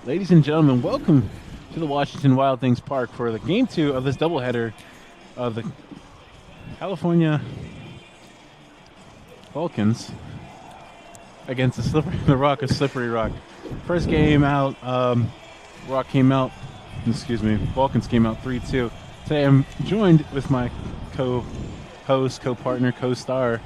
Ladies and gentlemen, welcome to the Washington Wild Things Park for the game two of this doubleheader of the California Vulcans against the Rock of Slippery Rock. First game out, Vulcans came out 3-2. Today I'm joined with my co-host, co-partner, co-star,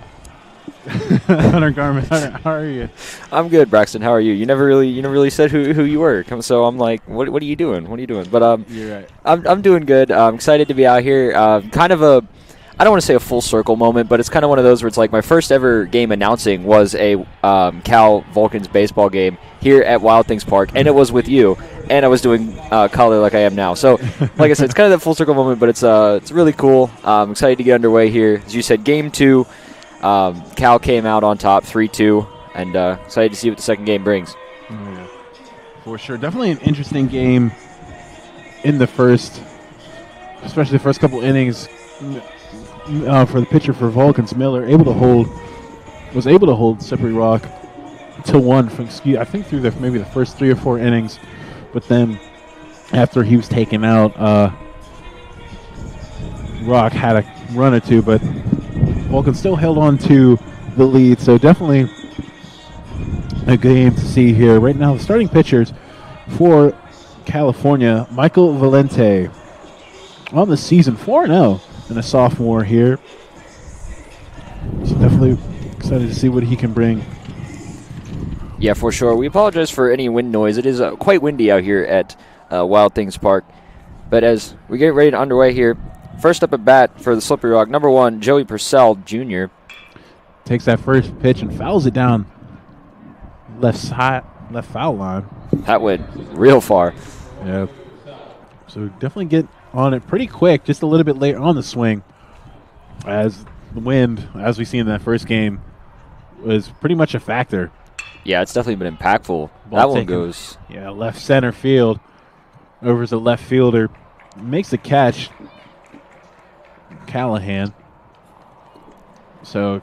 Hunter Garman. Hunter, how are you? I'm good, Braxton. How are you? You never really said who you were. So I'm like, what are you doing? What are you doing? But You're right. I'm doing good. I'm excited to be out here. Kind of a, I don't want to say a full circle moment, but it's kind of one of those where it's like my first ever game announcing was a Cal Vulcans baseball game here at Wild Things Park, and it was with you, and I was doing color like I am now. So, like I said, it's kind of that full circle moment, but it's really cool. I'm excited to get underway here. As you said, game two. Cal came out on top 3-2, and excited to see what the second game brings. Oh, yeah. For sure. Definitely an interesting game in the first, especially the first couple innings for the pitcher for Vulcans. Miller was able to hold Slippery Rock to one from, I think through maybe the first 3 or 4 innings, but then after he was taken out, Rock had a run or two, but Vulcan still held on to the lead, so definitely a game to see here. Right now, the starting pitchers for California, Michael Valente on the season, 4-0, and a sophomore here. So definitely excited to see what he can bring. Yeah, for sure. We apologize for any wind noise. It is quite windy out here at Wild Things Park. But as we get ready to underway here, first up at bat for the Slippery Rock, number 1, Joey Purcell Jr. Takes that first pitch and fouls it down left foul line. That went real far. Yeah. So definitely get on it pretty quick, just a little bit late on the swing, as the wind, as we see in that first game, was pretty much a factor. Yeah, it's definitely been impactful. Ball that one taken, goes. Yeah, left center field over to the left fielder. Makes the catch. Callahan. So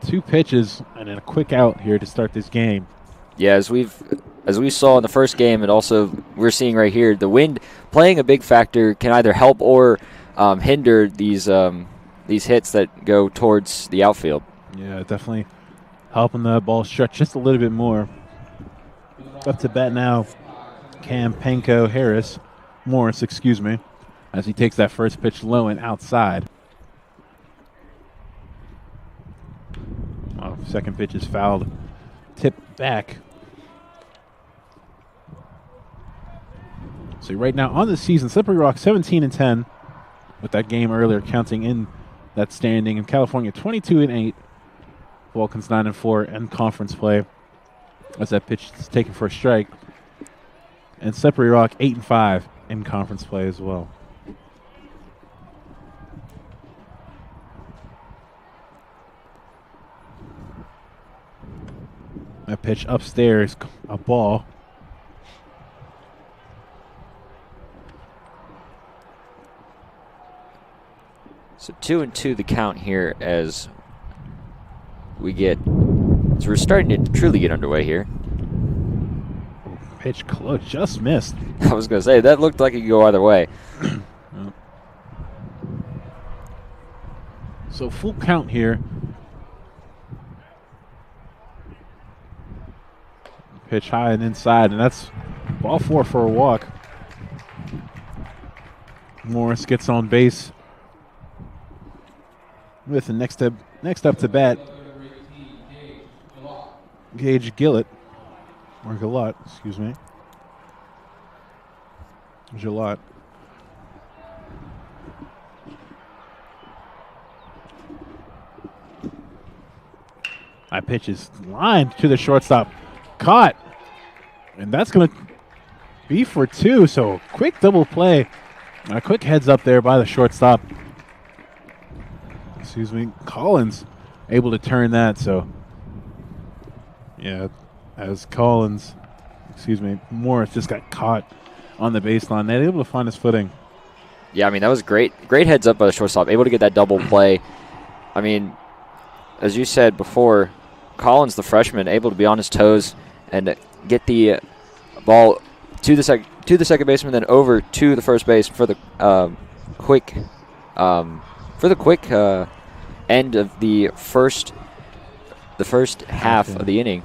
2 pitches and then a quick out here to start this game. Yeah, as we saw in the first game, and also we're seeing right here, the wind playing a big factor can either help or hinder these hits that go towards the outfield. Yeah, definitely helping the ball stretch just a little bit more. Up to bat now, Morris, as he takes that first pitch low and outside. Oh, second pitch is fouled. Tip back. So right now on the season, Slippery Rock 17-10 with that game earlier counting in that standing. In California 22-8. Vulcans 9-4 in conference play as that pitch is taken for a strike. And Slippery Rock 8-5 in conference play as well. A pitch upstairs, a ball. So 2-2 the count here as we're starting to truly get underway here. Pitch close, just missed. I was going to say, that looked like it could go either way. So full count here. Pitch high and inside, and that's ball 4 for a walk. Morris gets on base with the next up to bat, Gage Gillett, or Gillott, excuse me. Gillott. That pitch is lined to the shortstop. Caught. And that's going to be for 2. So quick double play. A quick heads up there by the shortstop. Collins able to turn that. So, yeah, as Morris just got caught on the baseline. They're able to find his footing. Yeah, I mean, that was great. Great heads up by the shortstop. Able to get that double play. I mean, as you said before, Collins, the freshman, able to be on his toes and get the ball to the second baseman, then over to the first base for the quick end of the first half of the inning.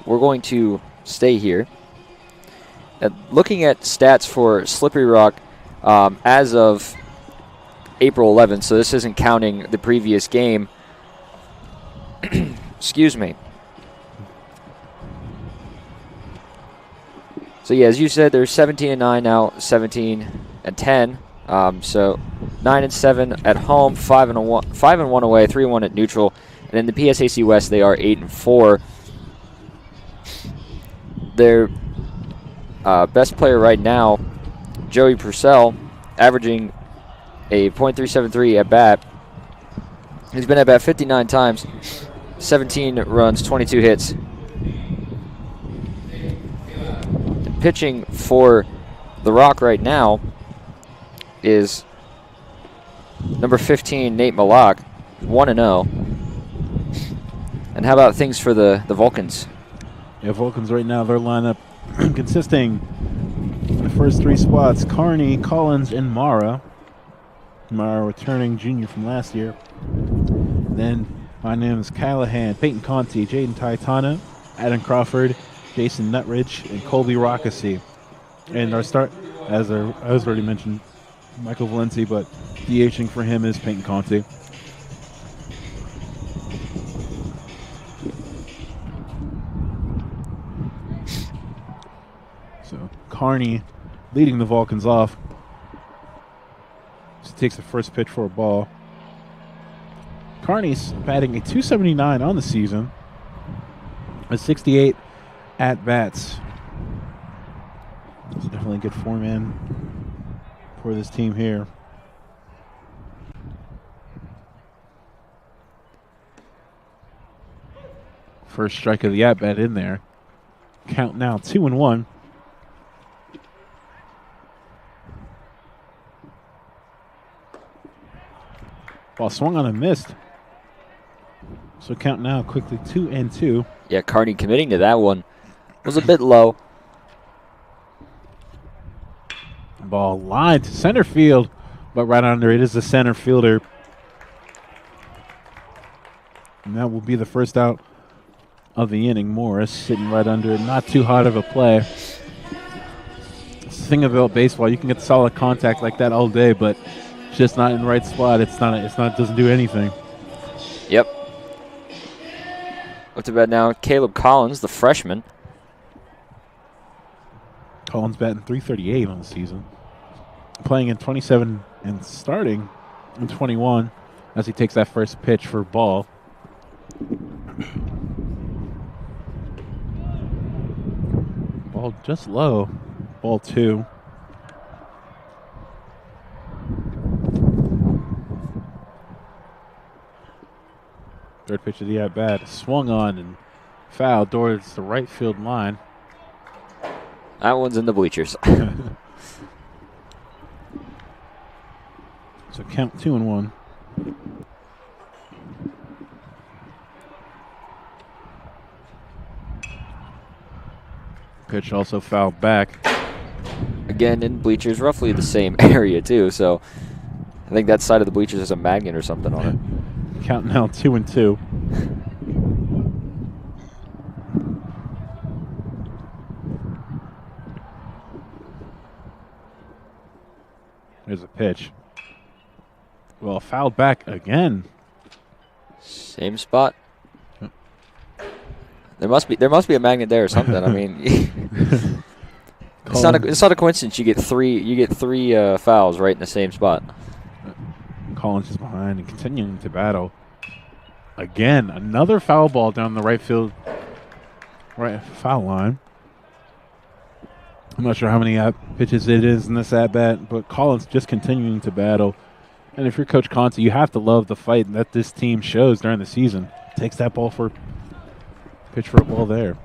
We're going to stay here. Looking at stats for Slippery Rock as of April 11th, so this isn't counting the previous game. Excuse me. So yeah, as you said, they're 17-9 now, 17-10. So 9-7 at home, 5-1 away, 3-1 at neutral, and in the PSAC West they are 8-4. Their best player right now, Joey Purcell, averaging a .373 at bat. He's been at bat 59 times, 17 runs, 22 hits. And pitching for the Rock right now is number 15, Nate Malak, 1-0. And how about things for the Vulcans? Yeah, Vulcans right now, their lineup consisting of the first three spots, Carney, Collins, and Mara. Mara returning junior from last year. Then my name is Callahan, Peyton Conti, Jaden Taitana, Adam Crawford, Jason Nutridge, and Colby Rockesy. And our start, as I was already mentioned, Michael Valenci, but DHing for him is Peyton Conti. So Carney leading the Vulcans off. Just takes the first pitch for a ball. Carney's batting a .279 on the season, a 68 at-bats. It's definitely a good four-man for this team here. First strike of the at-bat in there. Count now 2-1. Ball swung on and missed. So count now quickly 2-2. Yeah, Carney committing to that one was a bit low. Ball lined to center field, but right under it is the center fielder. And that will be the first out of the inning. Morris sitting right under it. Not too hard of a play. The thing about baseball, you can get solid contact like that all day, but it's just not in the right spot. It doesn't do anything. Yep. Up to bat now, Caleb Collins, the freshman. Collins batting .338 on the season. Playing in 27 and starting in 21 as he takes that first pitch for ball. Ball just low. Ball 2. Third pitch of the at-bat. Swung on and fouled towards the right field line. That one's in the bleachers. So count 2-1. Pitch also fouled back. Again, in bleachers, roughly the same area, too. So I think that side of the bleachers has a magnet or something on it. Count now 2-2. There's a pitch. Well, fouled back again. Same spot. There must be a magnet there or something. I mean, it's not a coincidence. You get three fouls right in the same spot. Collins is behind and continuing to battle. Again, another foul ball down the right foul line. I'm not sure how many pitches it is in this at-bat, but Collins just continuing to battle. And if you're Coach Conti, you have to love the fight that this team shows during the season. Takes that ball for pitch for a ball there.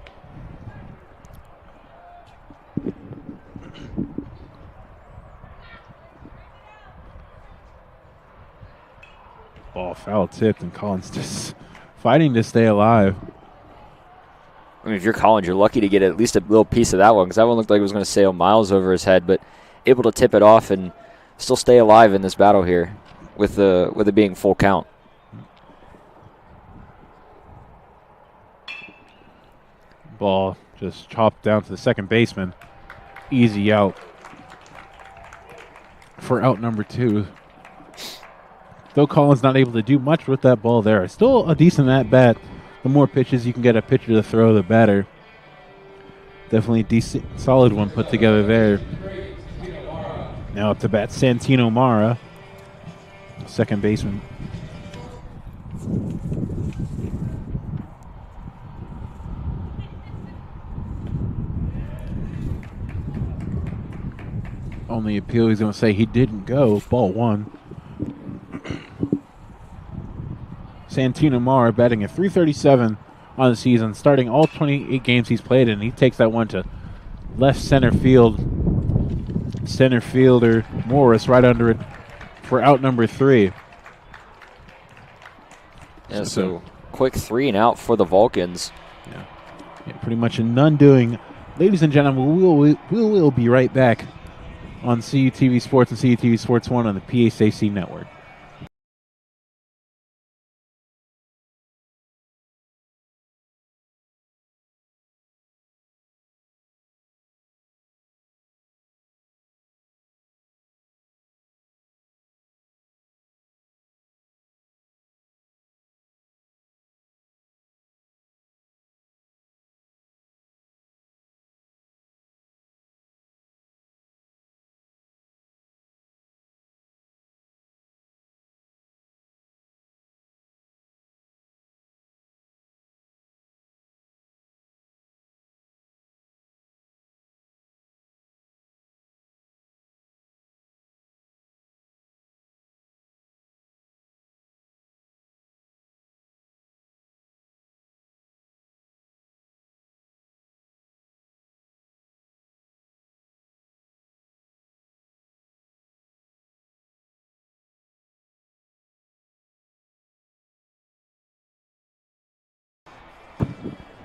Ball foul tipped, and Collins just fighting to stay alive. mean, if you're Collins, you're lucky to get at least a little piece of that one, because that one looked like it was going to sail miles over his head, but able to tip it off and still stay alive in this battle here with it being full count. Ball just chopped down to the second baseman. Easy out for out number 2. Though Collins not able to do much with that ball there. Still a decent at bat. The more pitches you can get a pitcher to throw, the better. Definitely a decent, solid one put together there. Now up to bat, Santino Mara, second baseman. On the appeal, he's going to say he didn't go. Ball 1. Santino Mara batting at .337 on the season, starting all 28 games he's played in. He takes that one to left center field. Center fielder Morris right under it for out number 3. Yeah, so quick 3 and out for the Vulcans. Yeah, pretty much a none-doing. Ladies and gentlemen, we will be right back on CUTV Sports and CUTV Sports 1 on the PSAC network.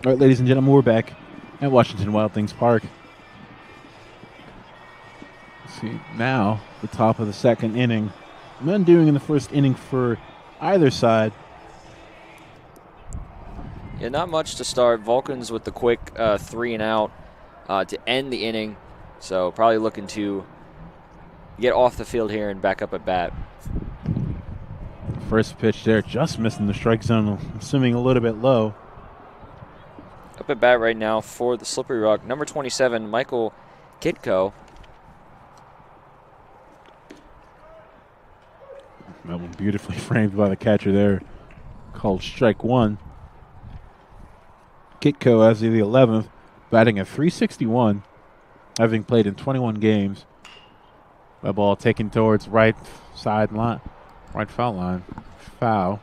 All right, ladies and gentlemen, we're back at Washington Wild Things Park. Let's see, now the top of the second inning. None doing in the first inning for either side. Yeah, not much to start. Vulcans with the quick 3 and out to end the inning. So probably looking to get off the field here and back up at bat. First pitch there, just missing the strike zone, assuming a little bit low. Up at bat right now for the Slippery Rock, number 27, Michael Kitko. That one beautifully framed by the catcher there, called strike 1. Kitko as the 11th, batting at .361, having played in 21 games. That ball taken towards right side line, right foul line. Foul.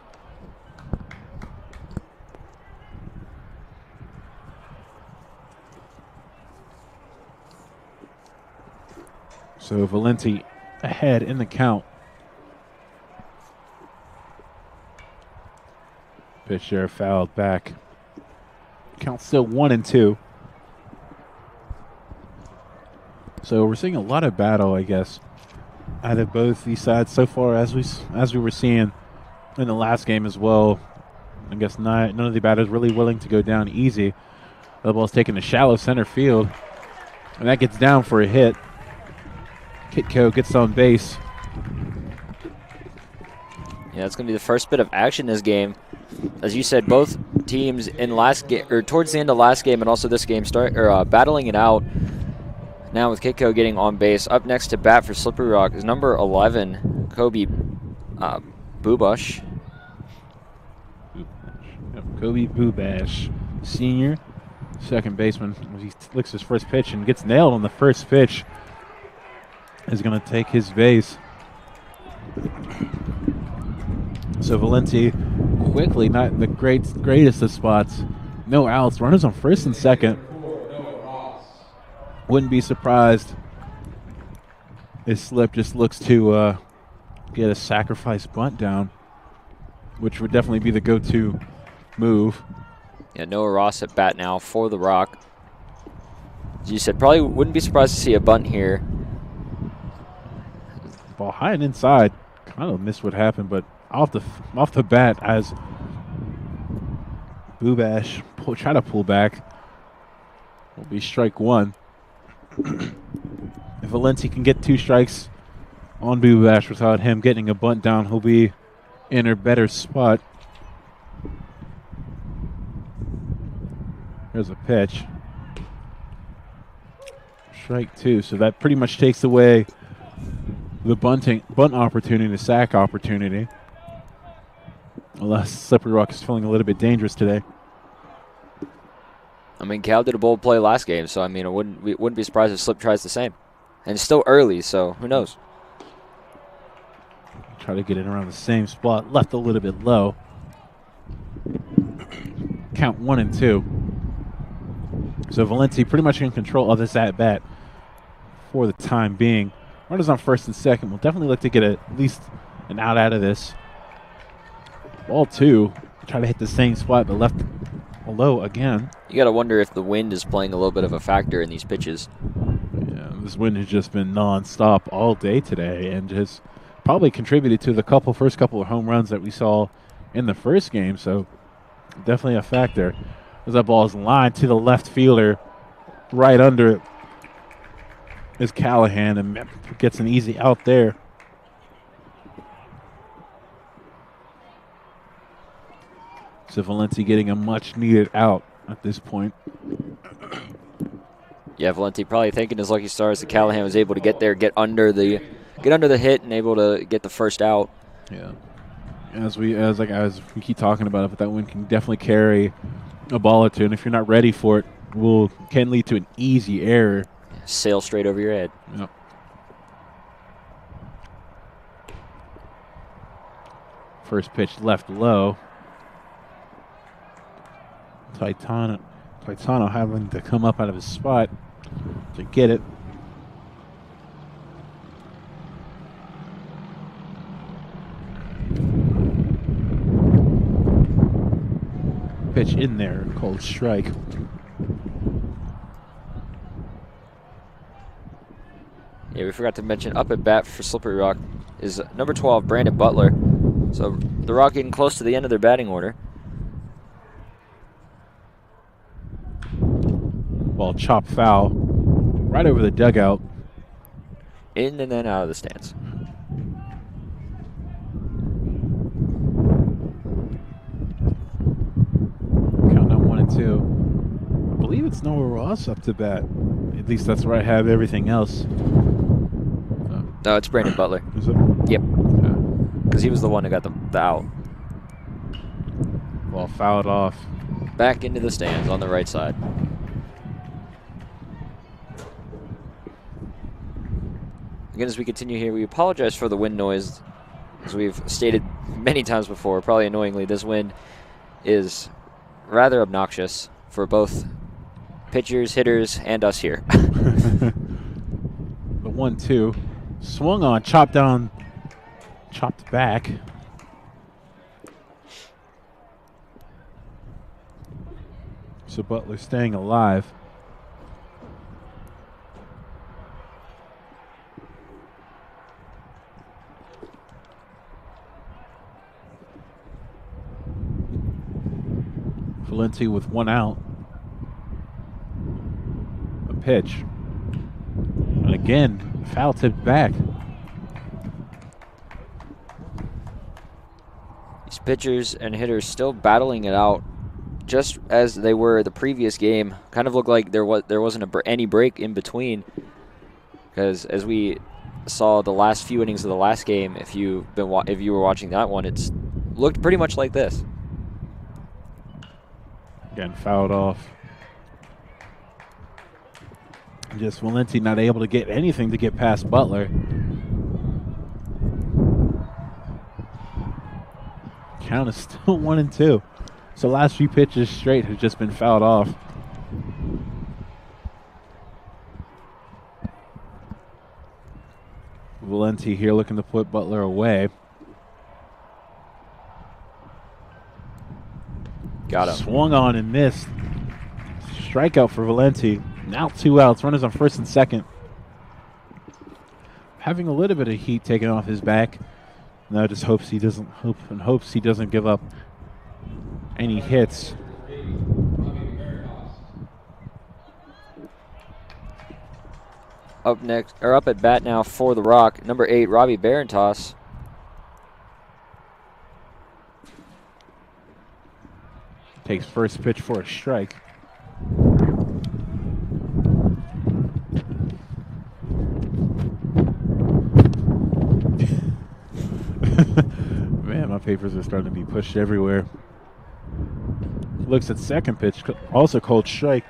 So Valenti ahead in the count. Pitch there fouled back. Count still 1-2. So we're seeing a lot of battle, I guess, out of both these sides so far, as we were seeing in the last game as well. I guess none of the batters really willing to go down easy. The ball's taken to shallow center field, and that gets down for a hit. Kitko gets on base. Yeah, it's going to be the first bit of action this game. As you said, both teams in last game or towards the end of last game and also this game battling it out. Now with Kitko getting on base. Up next to bat for Slippery Rock is number 11, Kobe Bubash. Kobe Bubash, senior, second baseman. He licks his first pitch and gets nailed on the first pitch. Is going to take his base. So Valenti quickly, not in the greatest of spots. No outs. Runners on first and second. Wouldn't be surprised if Slip just looks to get a sacrifice bunt down, which would definitely be the go-to move. Yeah, Noah Ross at bat now for the Rock. As you said, probably wouldn't be surprised to see a bunt here. Ball high and inside. Kind of missed what happened, but off the bat as Bubash try to pull back. Will be strike one. If Valenti can get 2 strikes on Bubash without him getting a bunt down, he'll be in a better spot. Here's a pitch. Strike 2. So that pretty much takes away the bunt opportunity, the sack opportunity. Unless Slippery Rock is feeling a little bit dangerous today. I mean, Cal did a bold play last game, so I mean, we wouldn't be surprised if Slip tries the same. And it's still early, so who knows? Try to get it around the same spot. Left a little bit low. Count 1-2. So Valenti pretty much in control of this at-bat for the time being. Runners on first and second. We'll definitely look to get at least an out of this. Ball 2. Try to hit the same spot, but left low again. You got to wonder if the wind is playing a little bit of a factor in these pitches. Yeah, this wind has just been non-stop all day today and has probably contributed to the first couple of home runs that we saw in the first game. So definitely a factor. As that ball is lined to the left fielder, right under it is Callahan, and gets an easy out there. So Valenti getting a much-needed out at this point. Yeah, Valenti probably thinking his lucky stars that Callahan was able to get there, get under the hit, and able to get the first out. Yeah, as we keep talking about it, but that wind can definitely carry a ball or two, and if you're not ready for it, can lead to an easy error. Sail straight over your head. Yep. First pitch left low. Taitano having to come up out of his spot to get it. Pitch in there, called strike. Yeah, we forgot to mention up at bat for Slippery Rock is number 12, Brandon Butler. So the Rock getting close to the end of their batting order. Ball chopped foul right over the dugout. In and then out of the stands. Countdown 1-2. I believe it's Noah Ross up to bat. At least that's where I have everything else. No, it's Brandon Butler. Is it? Yep. Because he was the one who got the out. Ball fouled off. Back into the stands on the right side. Again, as we continue here, we apologize for the wind noise. As we've stated many times before, probably annoyingly, this wind is rather obnoxious for both pitchers, hitters, and us here. The 1-2. Swung on, chopped down, chopped back. So Butler staying alive. Valenti with 1 out. A pitch. And again, foul tipped back. These pitchers and hitters still battling it out, just as they were the previous game. Kind of looked like there wasn't any break in between, because as we saw the last few innings of the last game, if you were watching that one, it's looked pretty much like this. Again, fouled off. Just Valenti not able to get anything to get past Butler. Count is still 1-2. So last few pitches straight have just been fouled off. Valenti here looking to put Butler away. Got him. Swung on and missed. Strikeout for Valenti. Now 2 outs. Runners on first and second. Having a little bit of heat taken off his back. Now just hopes he doesn't give up any hits. Up at bat now for the Rock, number 8, Robbie Barentos. Takes first pitch for a strike. Man, my papers are starting to be pushed everywhere. Looks at second pitch, also called strike.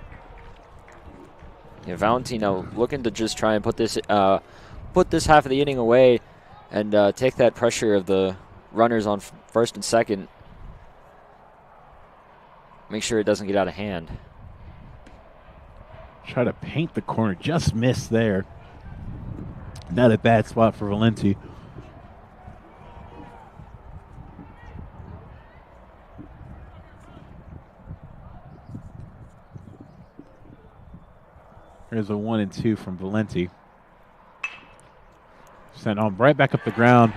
Yeah, Valentino looking to just try and put this half of the inning away and take that pressure of the runners on first and second. Make sure it doesn't get out of hand. Try to paint the corner, just missed there. Not a bad spot for Valenti. Here's a 1-2 from Valenti. Sent on right back up the ground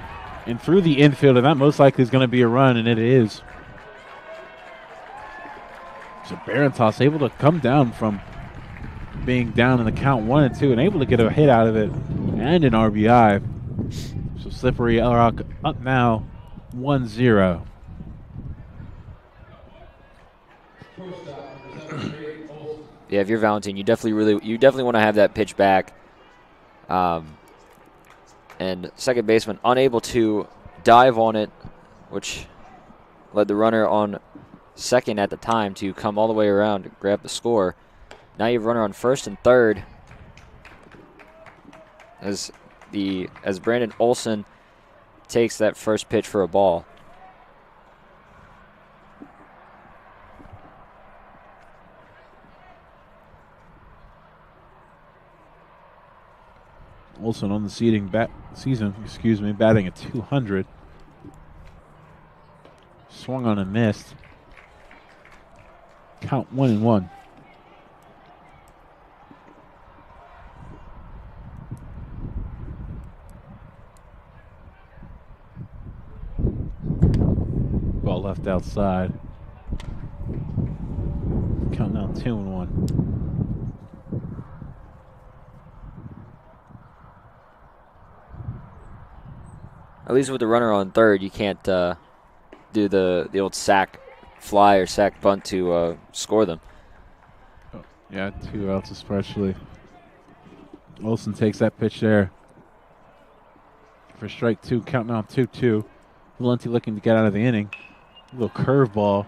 and through the infield, and that most likely is going to be a run, and it is. So Barentos able to come down from being down in the count 1-2 and able to get a hit out of it and an RBI. So Slippery Rock up now 1-0. Yeah, if you're Valentine, you definitely want to have that pitch back. And second baseman unable to dive on it, which led the runner on second at the time to come all the way around to grab the score. Now you have a runner on first and third as Brandon Olson takes that first pitch for a ball. Olson on the season, batting at 200. Swung on and missed. Count 1-1. Ball left outside. Count now 2-1. At least with the runner on third, you can't do the old sack fly or sack bunt to score them. Oh, yeah, 2 outs especially. Olson takes that pitch there for strike 2, count now 2-2. Valenti looking to get out of the inning. A little curveball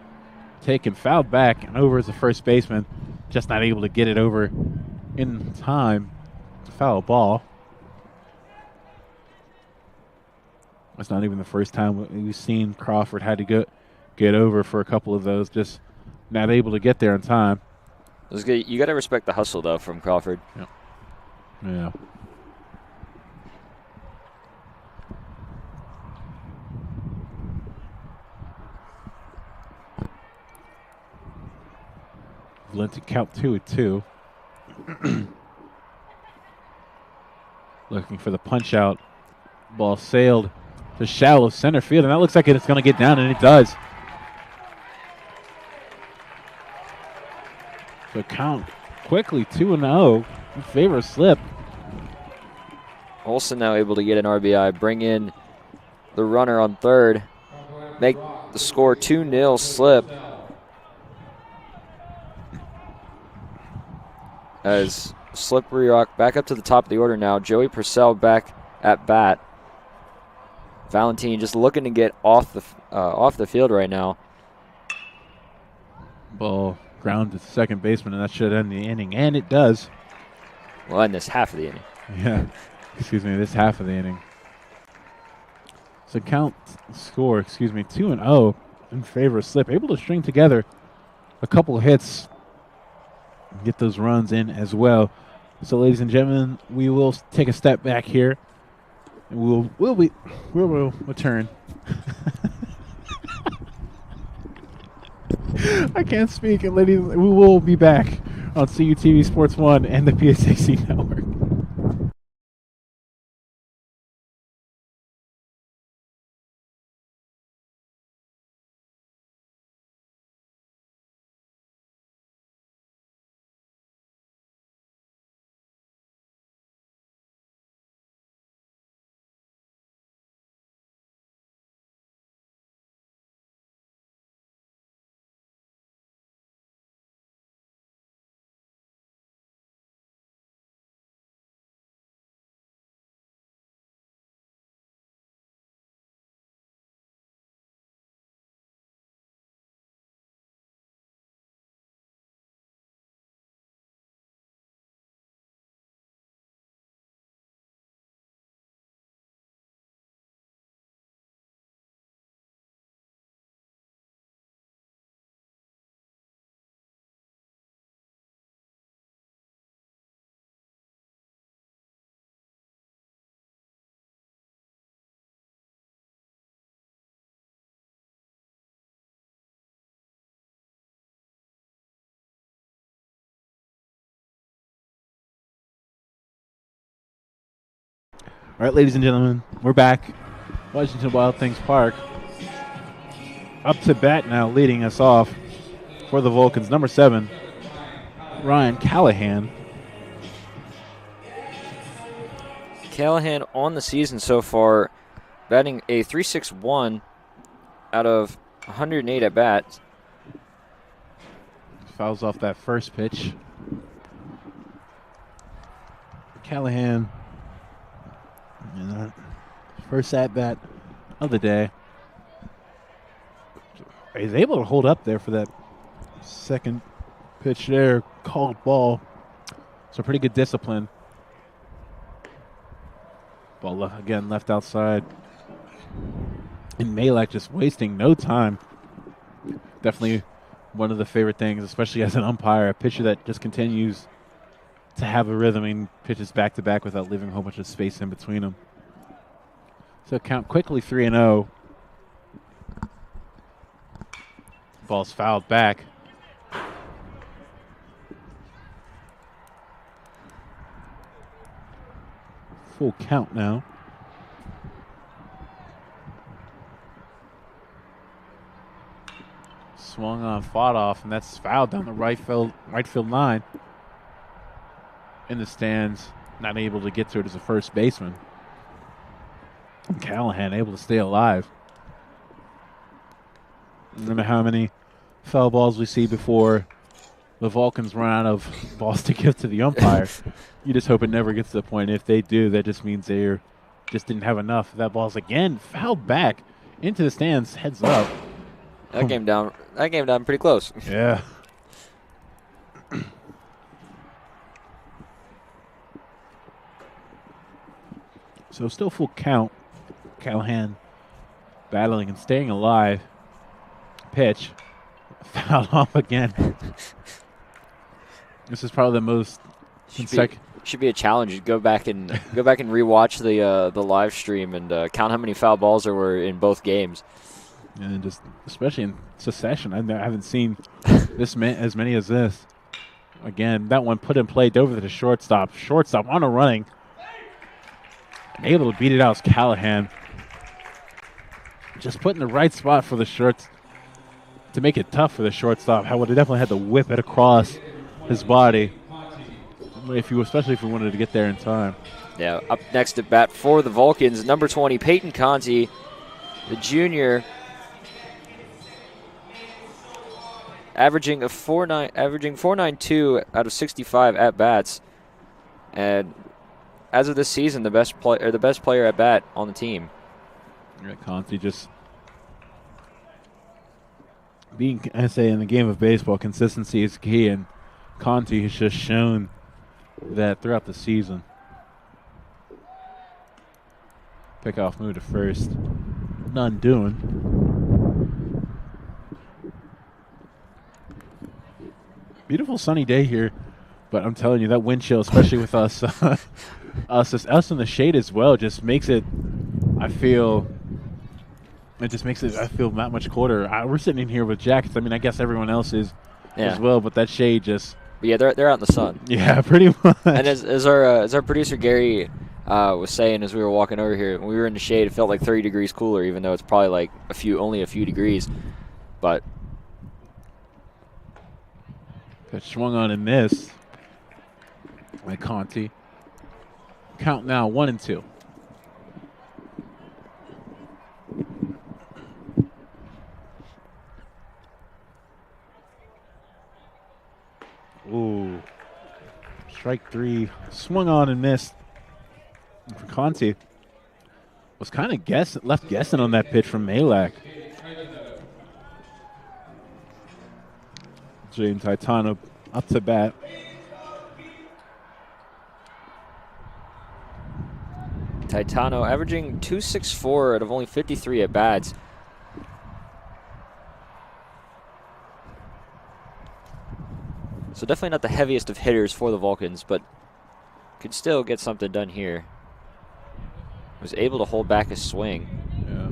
taken, fouled back and over as the first baseman. Just not able to get it over in time. Foul ball. That's not even the first time we've seen Crawford had to get over for a couple of those, just not able to get there in time. You got to respect the hustle, though, from Crawford. Yeah. Valenti count 2-2. Looking for the punch out. Ball sailed to shallow center field, and that looks like it's going to get down, and it does. So count quickly 2-0 in favor of Slip. Olson now able to get an RBI, bring in the runner on third, make the score 2-0 Slip. As Slippery Rock back up to the top of the order now. Joey Purcell back at bat. Valentine just looking to get off the field right now. Ball grounded to second baseman, and that should end the inning, and it does. Well, end this half of the inning. Yeah, this half of the inning. So score 2-0 in favor of Slip. Able to string together a couple hits, get those runs in as well. So, ladies and gentlemen, we will take a step back here. And we'll return. I can't speak. And ladies, we will be back on CUTV Sports 1 and the PSAC Network. All right, ladies and gentlemen, we're back. Washington Wild Things Park. Up to bat now, leading us off for the Vulcans. Number 7, Ryan Callahan. Callahan on the season so far, batting a .361 out of 108 at bats. Fouls off that first pitch. Callahan, first at bat of the day. He's able to hold up there for that second pitch there, called ball. So pretty good discipline. Ball again left outside. And Malek just wasting no time. Definitely one of the favorite things, especially as an umpire, a pitcher that just continues to have a rhythm and pitches back to back without leaving a whole bunch of space in between them. So count quickly 3-0. Ball's fouled back. Full count now. Swung on, fought off, and that's fouled down the right field line. In the stands, not able to get to it as a first baseman. And Callahan able to stay alive. I don't know how many foul balls we see before the Vulcans run out of balls to give to the umpire. You just hope it never gets to the point. If they do, that just means they just didn't have enough. That ball's again fouled back into the stands, heads up. That came down pretty close. Yeah. So still full count. Callahan battling and staying alive. Pitch. Foul off again. This is probably the most should be a challenge. Go back and rewatch the live stream and count how many foul balls there were in both games. And just especially in succession, I haven't seen as many as this. Again, that one put in play, dove over to the shortstop. Shortstop on a running. Able to beat it out is Callahan. Just put in the right spot for the shorts to make it tough for the shortstop. I would have definitely had to whip it across his body, especially if we wanted to get there in time. Yeah, up next at bat for the Vulcans, number 20, Peyton Conti, the junior, averaging 4.92 out of 65 at bats, and as of this season, the best player at bat on the team. Yeah, Conti just being, I say, in the game of baseball, consistency is key, and Conti has just shown that throughout the season. Pickoff move to first. None doing. Beautiful sunny day here, but I'm telling you, that wind chill, especially with us, us in the shade as well, just makes it, I feel, It just makes it, I feel, that much colder. We're sitting in here with jackets. I mean, I guess everyone else is as well, but that shade just. But yeah, they're out in the sun. Yeah, pretty much. And as our producer Gary was saying as we were walking over here, when we were in the shade, it felt like 30 degrees cooler, even though it's probably like only a few degrees. But that swung on and missed by Conti. Count now 1-2. Ooh. Strike 3. Swung on and missed. For Conti. Was kind of left guessing on that pitch from Malak. James Taitano up to bat. Taitano averaging .264 out of only 53 at bats. So definitely not the heaviest of hitters for the Vulcans, but could still get something done here. Was able to hold back his swing. Yeah.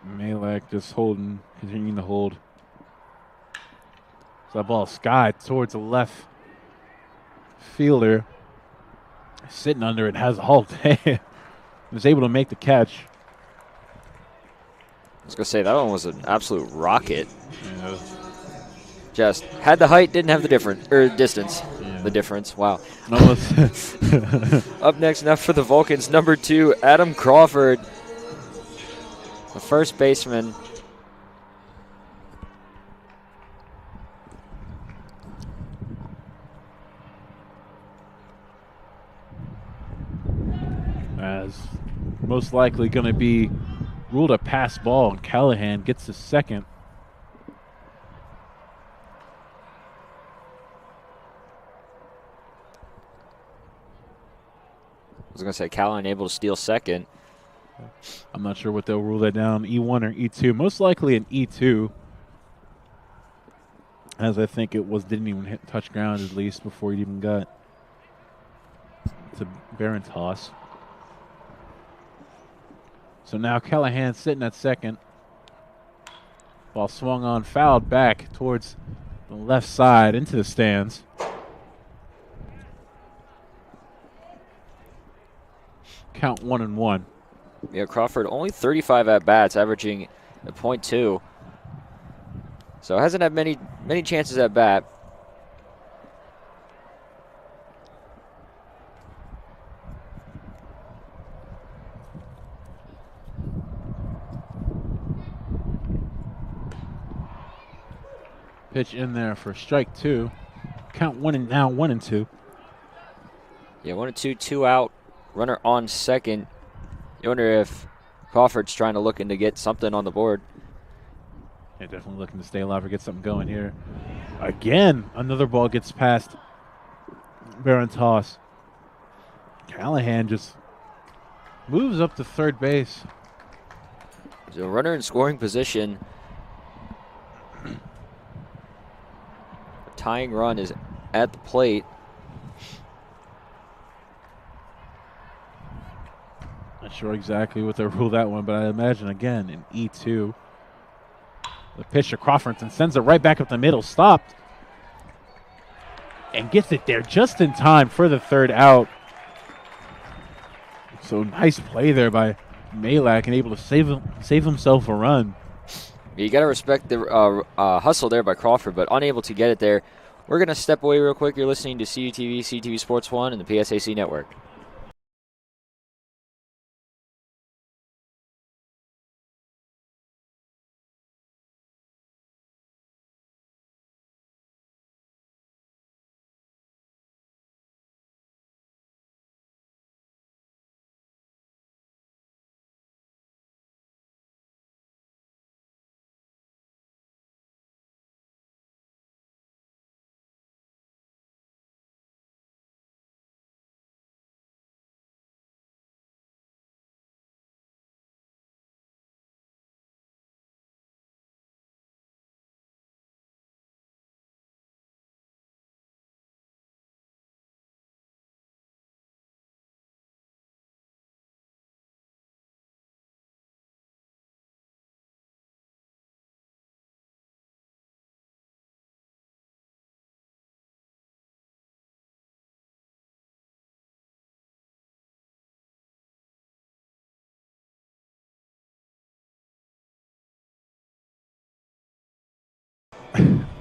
Malak just continuing to hold. So that ball skied towards the left fielder. Sitting under it, has all day. Was able to make the catch. I was going to say, that one was an absolute rocket. Yeah. Just had the height, didn't have the distance. Yeah. The difference, wow. Up next now for the Vulcans, number 2, Adam Crawford. The first baseman. As most likely going to be ruled a pass ball, and Callahan gets the second. I was going to say Callahan able to steal second. I'm not sure what they'll rule that down, E1 or E2. Most likely an E2, as I think it didn't even touch ground at least before it even got to Barron toss. So now Callahan sitting at second. Ball swung on, fouled back towards the left side into the stands. Count 1-1. Yeah, Crawford only 35 at bats, averaging a .2. So hasn't had many chances at bat. Pitch in there for strike 2. Count 1-2. Yeah, 1-2, 2 out. Runner on second. You wonder if Crawford's trying to looking to get something on the board. Yeah, definitely looking to stay alive or get something going here. Again, another ball gets past Barron toss. Callahan just moves up to third base. So runner in scoring position. A tying run is at the plate. Not sure exactly what they ruled that one, but I imagine, again, an E2. The pitch to Crawford and sends it right back up the middle. Stopped. And gets it there just in time for the third out. So nice play there by Malak and able to save himself a run. You got to respect the hustle there by Crawford, but unable to get it there. We're going to step away real quick. You're listening to CUTV, CTV Sports 1, and the PSAC Network.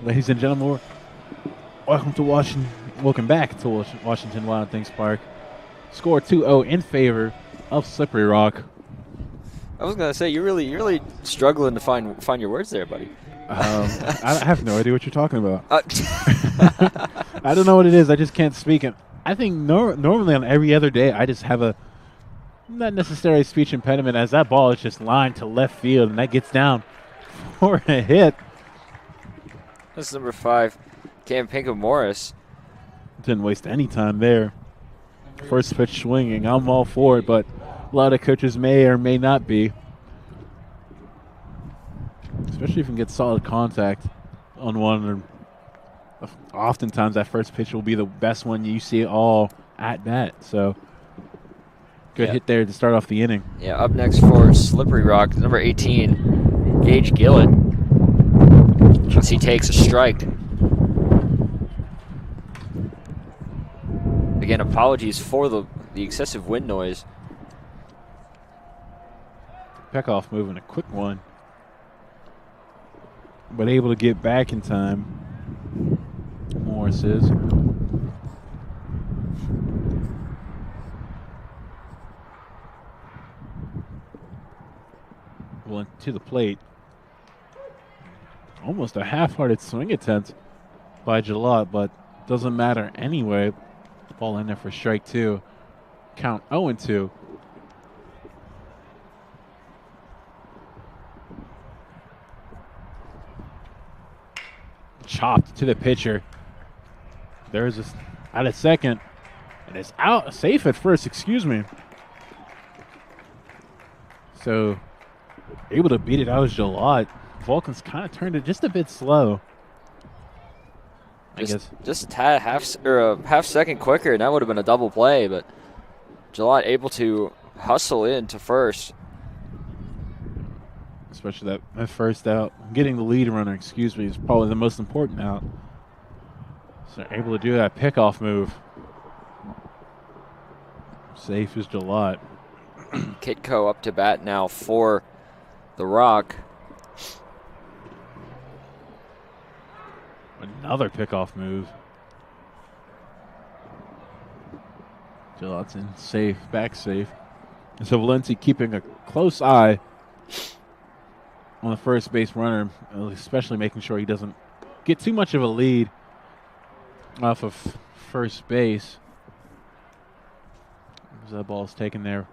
Ladies and gentlemen, welcome to Washington. Welcome back to Washington Wild Things Park. Score 2-0 in favor of Slippery Rock. I was gonna say you're really struggling to find your words there, buddy. I have no idea what you're talking about. Uh, I don't know what it is. I just can't speak it. I think normally on every other day, I just have a not necessarily speech impediment as that ball is just lined to left field and that gets down for a hit. That's number 5, Cam Pinkham-Morris. Didn't waste any time there. First pitch swinging. I'm all for it, but a lot of coaches may or may not be. Especially if you can get solid contact on one. Oftentimes that first pitch will be the best one you see all at bat. So good hit there to start off the inning. Yeah, up next for Slippery Rock, number 18, Gage Gillett. As he takes a strike. Again, apologies for the excessive wind noise. Peckoff moving a quick one, but able to get back in time. Morris is. Well, to the plate. Almost a half-hearted swing attempt by Jalot, but doesn't matter anyway. Ball in there for strike 2. Count 0-2. Chopped to the pitcher. There's a at a second, and it's out safe at first. Excuse me. So able to beat it out is Jalot. Vulcans kind of turned it just a bit slow. I guess just a half second quicker, and that would have been a double play. But Jalot able to hustle into first. Especially that first out. Getting the lead runner, excuse me, is probably the most important out. So they're able to do that pickoff move. Safe as Jalot. Kitco up to bat now for the Rock. Another pickoff move. Jalot's in safe, back safe. And so Valenti keeping a close eye on the first base runner, especially making sure he doesn't get too much of a lead off of first base. As that ball's taken there.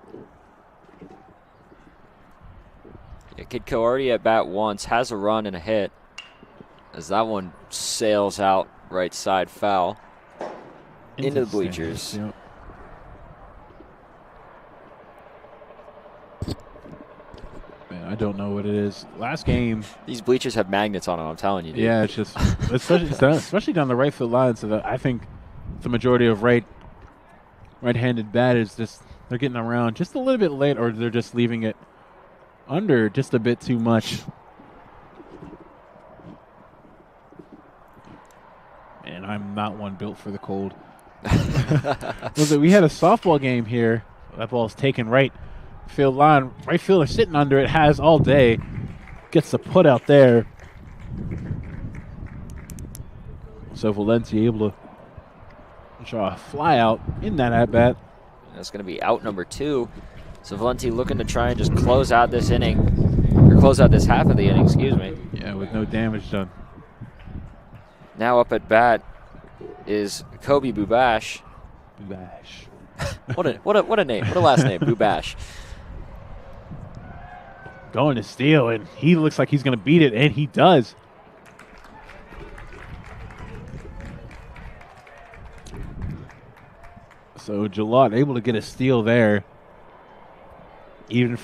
Yeah, Kitco already at bat once, has a run and a hit. As that one sails out right side foul into the bleachers. Yep. Man, I don't know what it is. Last game. These bleachers have magnets on them, I'm telling you. Dude. Yeah, it's just, especially down the right field line. So that I think the majority of right-handed batters just they're getting around just a little bit late, or they're just leaving it under just a bit too much. And I'm not one built for the cold. We had a softball game here. That ball's taken right field line. Right fielder sitting under it, has all day. Gets the put out there. So Valenti able to draw a fly out in that at bat. That's going to be out number 2. So Valenti looking to try and just close out this inning, or close out this half of the inning, excuse me. Yeah, with no damage done. Now up at bat is Kobe Bubash. Bubash. What a name. What a last name, Bubash. Going to steal, and he looks like he's going to beat it, and he does. So Jalot able to get a steal there, even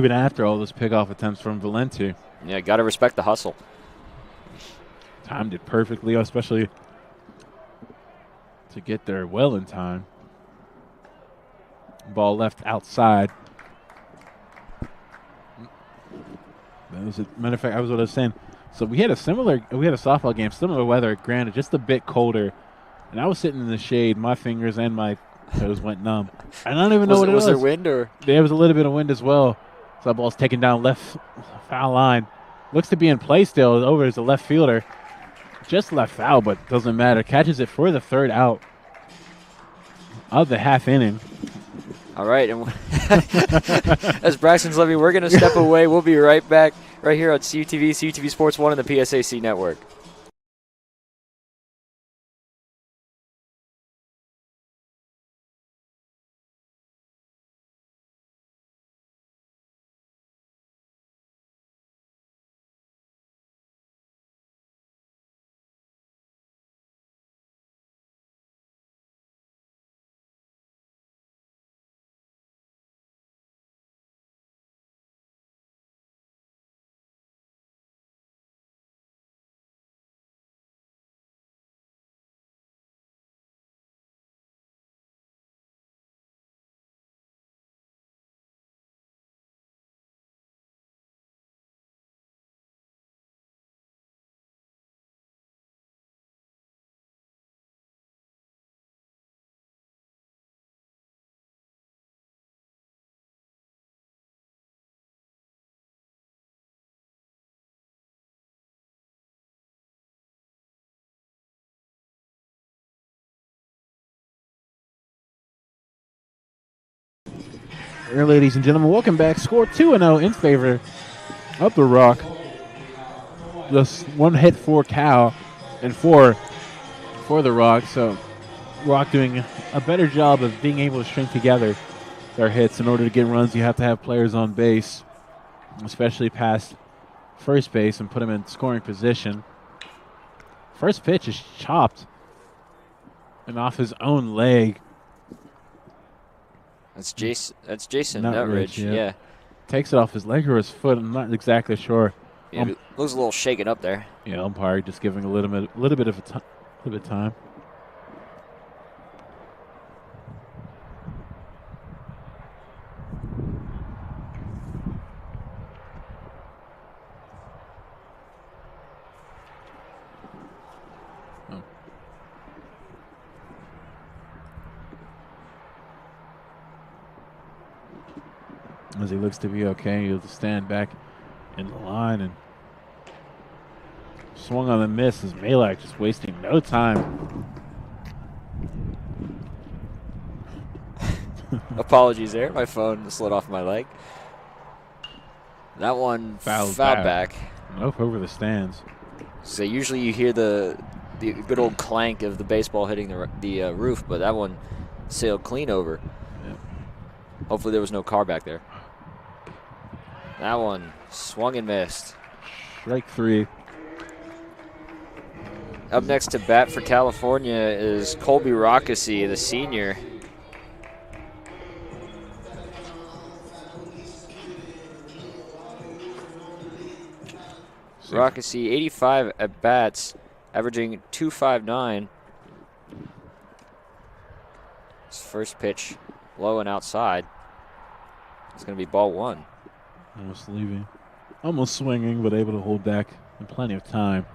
after all those pickoff attempts from Valenti. Yeah, got to respect the hustle. Timed it perfectly, especially to get there well in time. Ball left outside. That was matter of fact, I was saying. So we had a softball game, similar weather, granted just a bit colder. And I was sitting in the shade, my fingers and my toes went numb. I don't even know what it was. Was there wind or? There was a little bit of wind as well. So that ball's taken down left foul line. Looks to be in play still. Over as a left fielder. just left foul, but doesn't matter. Catches it for the third out of the half inning. All right, and as Braxton's Levy, we're going to step away. We'll be right back right here on CUTV, CUTV Sports 1 and the PSAC Network. Here, ladies and gentlemen, welcome back. Score 2-0 in favor of the Rock. Just one hit for Cal and four for the Rock. So Rock doing a better job of being able to string together their hits. In order to get runs, you have to have players on base, especially past first base, and put them in scoring position. First pitch is chopped and off his own leg. That's Jason Nutridge, Nutridge. Yeah. Takes it off his leg or his foot. I'm not exactly sure. Yeah, it looks a little shaken up there. Yeah, umpire just giving a little bit of time. As he looks to be okay, he'll just stand back in the line and swung on the miss as Malak just wasting no time. Apologies there. My phone slid off my leg. That one fouled back. Up over the stands. So usually you hear the good old clank of the baseball hitting the roof, but that one sailed clean over. Yeah. Hopefully there was no car back there. That one swung and missed. Strike three. Up next to bat for California is Colby Rockesy, the senior. Rockesy, 85 at bats, averaging .259. His first pitch, low and outside. It's going to be ball one. Almost leaving. Almost swinging, but able to hold back in plenty of time.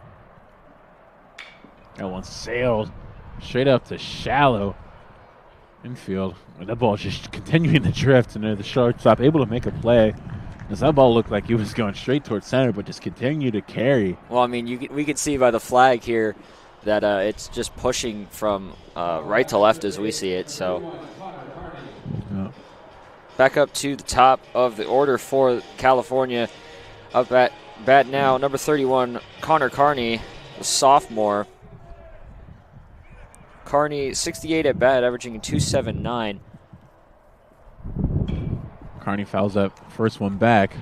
That one sailed straight up to shallow infield. And that ball just continuing to drift, and the shortstop able to make a play. As that ball looked like he was going straight towards center, but just continued to carry. Well, I mean, we can see by the flag here that it's just pushing from right to left as we see it. So back up to the top of the order for California. Up at bat now, number 31, Connor Carney, a sophomore. Carney, 68 at bat, averaging .279. Carney fouls that first one back.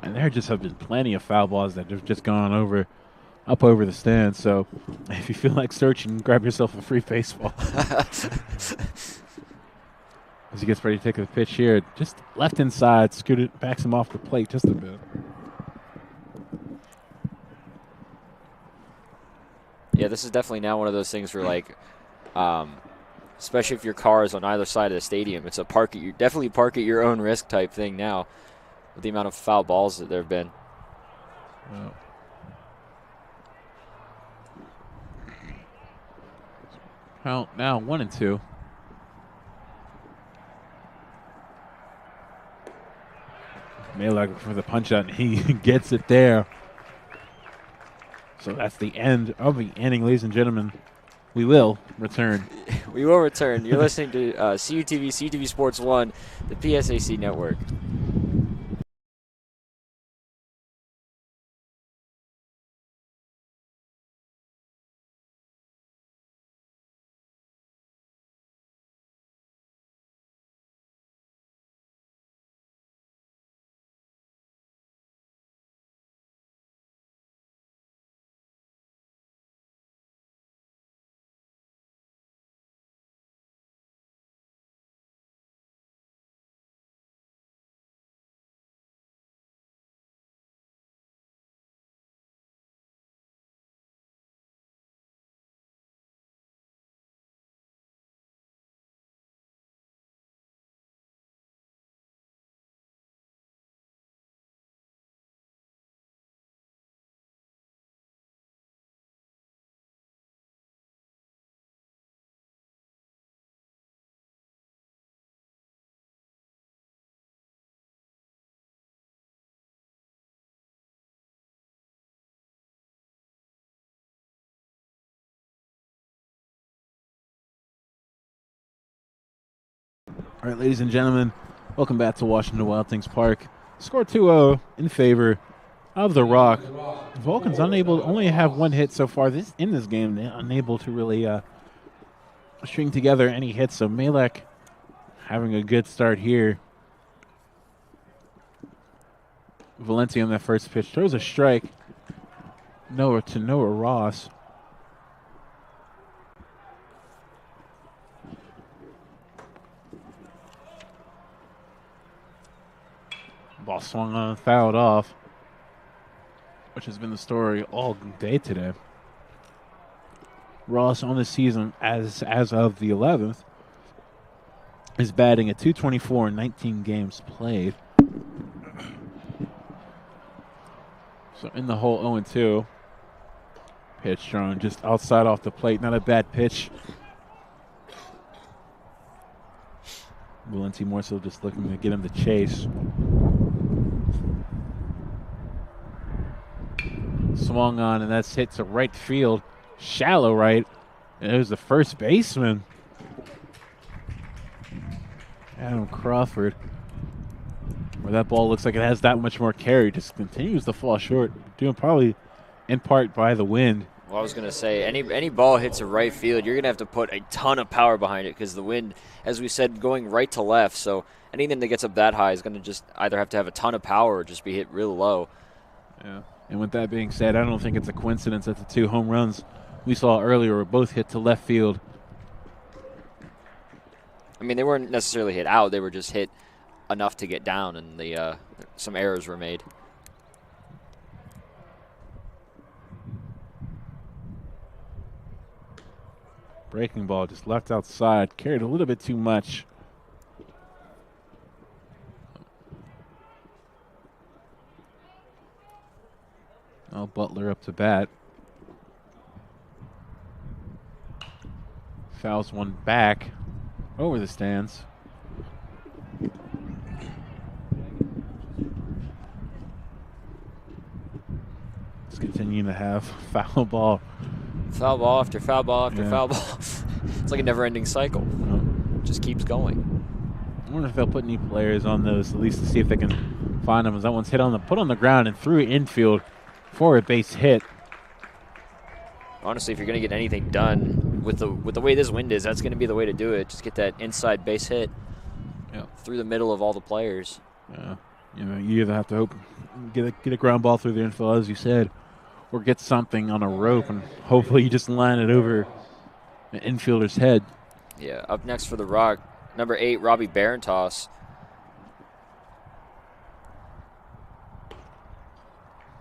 And there just have been plenty of foul balls that have just gone up over the stands. So if you feel like searching, grab yourself a free baseball. As he gets ready to take the pitch here, just left inside, scooted, backs him off the plate just a bit. Yeah, this is definitely now one of those things where, like, especially if your car is on either side of the stadium, it's a definitely park at your own risk type thing now, with the amount of foul balls that there have been. Well, count now 1-2. Malak for the punch out, and he gets it there. So that's the end of the inning, ladies and gentlemen. We will return. We will return. You're listening to CUTV, CUTV Sports 1, the PSAC network. All right, ladies and gentlemen, welcome back to Washington Wild Things Park. Score 2-0 in favor of the Rock. Vulcans only have one hit so far in this game. They're unable to really string together any hits. So Malek having a good start here. Valenti on that first pitch throws a strike. Noah Ross. Ball swung on and fouled off, which has been the story all day today. Ross on the season as of the 11th is batting at .224 in 19 games played. So in the hole 0-2. Pitch thrown just outside off the plate. Not a bad pitch. Valenti more so just looking to get him to chase. Swung on, and that's hit to right field. Shallow right. And it was the first baseman, Adam Crawford. Where that ball looks like it has that much more carry, just continues to fall short. Doing probably in part by the wind. Well, I was going to say, any ball hits a right field, you're going to have to put a ton of power behind it because the wind, as we said, going right to left. So anything that gets up that high is going to just either have to have a ton of power or just be hit real low. Yeah. And with that being said, I don't think it's a coincidence that the two home runs we saw earlier were both hit to left field. I mean, they weren't necessarily hit out. They were just hit enough to get down, and some errors were made. Breaking ball just left outside. Carried a little bit too much. Now Butler up to bat. Fouls one back over the stands. It's continuing to have foul ball. Foul ball after foul ball after Yeah. foul ball. It's like a never-ending cycle. It just keeps going. I wonder if they'll put any players on those, at least to see if they can find them. As that one's put on the ground and through infield for a base hit. Honestly, if you're going to get anything done with the way this wind is, that's going to be the way to do it. Just get that inside base hit through the middle of all the players. Yeah, you either have to hope get a ground ball through the infield, as you said, or get something on a rope, and hopefully you just line it over an infielder's head. Yeah, up next for the Rock, number 8, Robbie Barentos.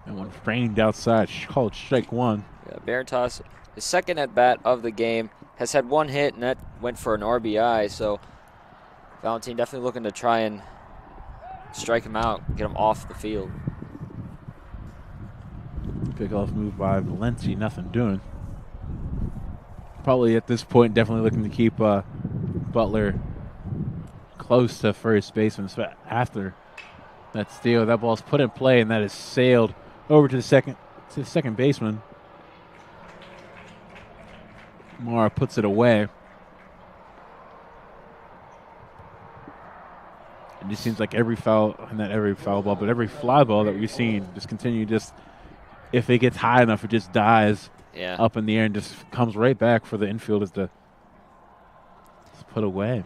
And one framed outside, called strike one. Yeah, Barentos, his second at bat of the game, has had one hit, and that went for an RBI. So Valentin definitely looking to try and strike him out, get him off the field. Pickoff move by Valenti, nothing doing. Probably at this point, definitely looking to keep Butler close to first baseman after that steal. That ball's put in play, and that is sailed over to the second baseman. Mara puts it away. It just seems like every foul, not every foul ball, but every fly ball that we've seen just continue, if it gets high enough, it just dies up in the air and just comes right back for the infielders to put away.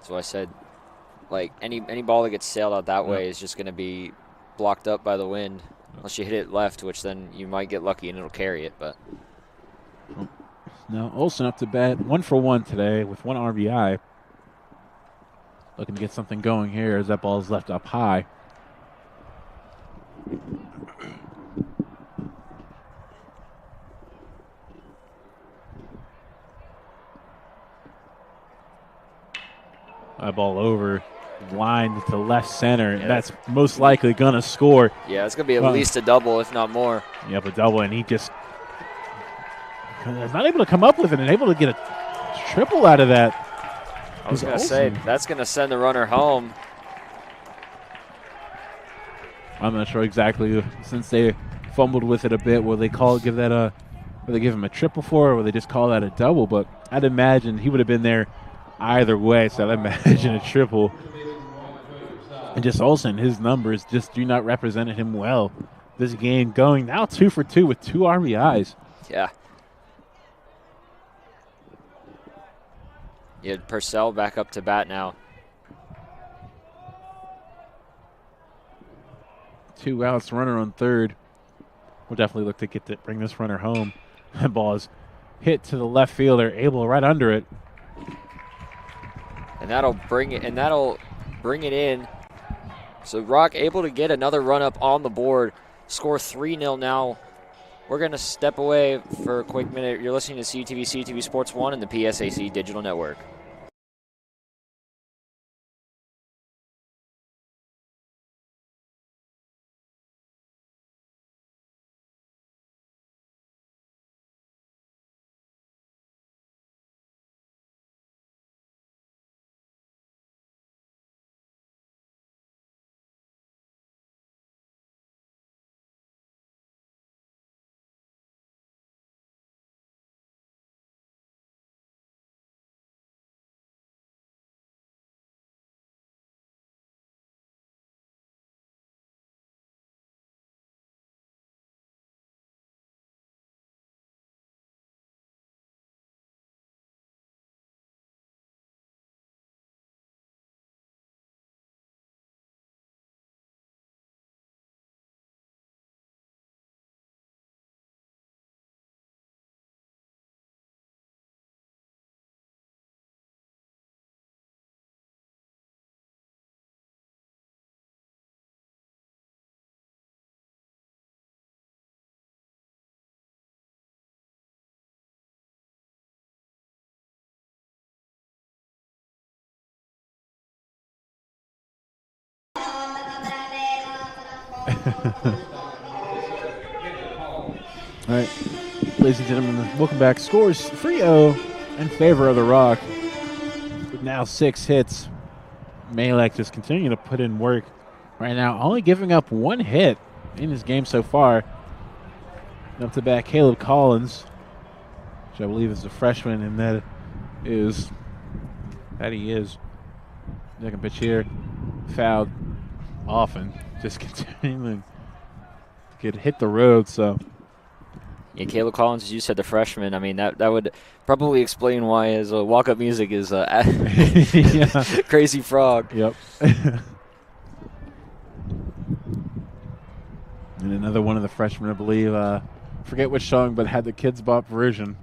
So I said, like, any ball that gets sailed out that way is just going to be blocked up by the wind, unless you hit it left, which then you might get lucky and it'll carry it. But now Olsen up to bat, 1 for 1 today with 1 RBI. Looking to get something going here as that ball is left up high. That ball over, lined to left center, and that's most likely going to score. Yeah, it's going to be at least a double, if not more. Yep, a double, and he just is not able to come up with it and able to get a triple out of that. I was going to say, that's going to send the runner home. I'm not sure exactly, since they fumbled with it a bit, will they give him a triple for it, or will they just call that a double? But I'd imagine he would have been there either way, so I'd imagine a triple. And just Olsen, his numbers just do not represent him well. This game going now 2 for 2 with 2 RBIs. Yeah. You had Purcell back up to bat now. 2 outs, runner on third. We'll definitely look to bring this runner home. That ball is hit to the left fielder, able right under it. And that'll bring it in. So Rock able to get another run up on the board. Score 3-0 now. We're going to step away for a quick minute. You're listening to CTV Sports 1 and the PSAC Digital Network. All right, ladies and gentlemen, welcome back. Scores 3-0 in favor of the Rock. With now 6 hits. Malek just continuing to put in work right now, only giving up 1 hit in his game so far. Up to bat, Caleb Collins, which I believe is a freshman, and that he is. Second pitch here, fouled often, just continuing to hit the road. So, yeah, Caleb Collins, as you said, the freshman. I mean, that would probably explain why his walk-up music is Crazy Frog. Yep. And another one of the freshmen, I believe, forget which song, but had the Kids Bop version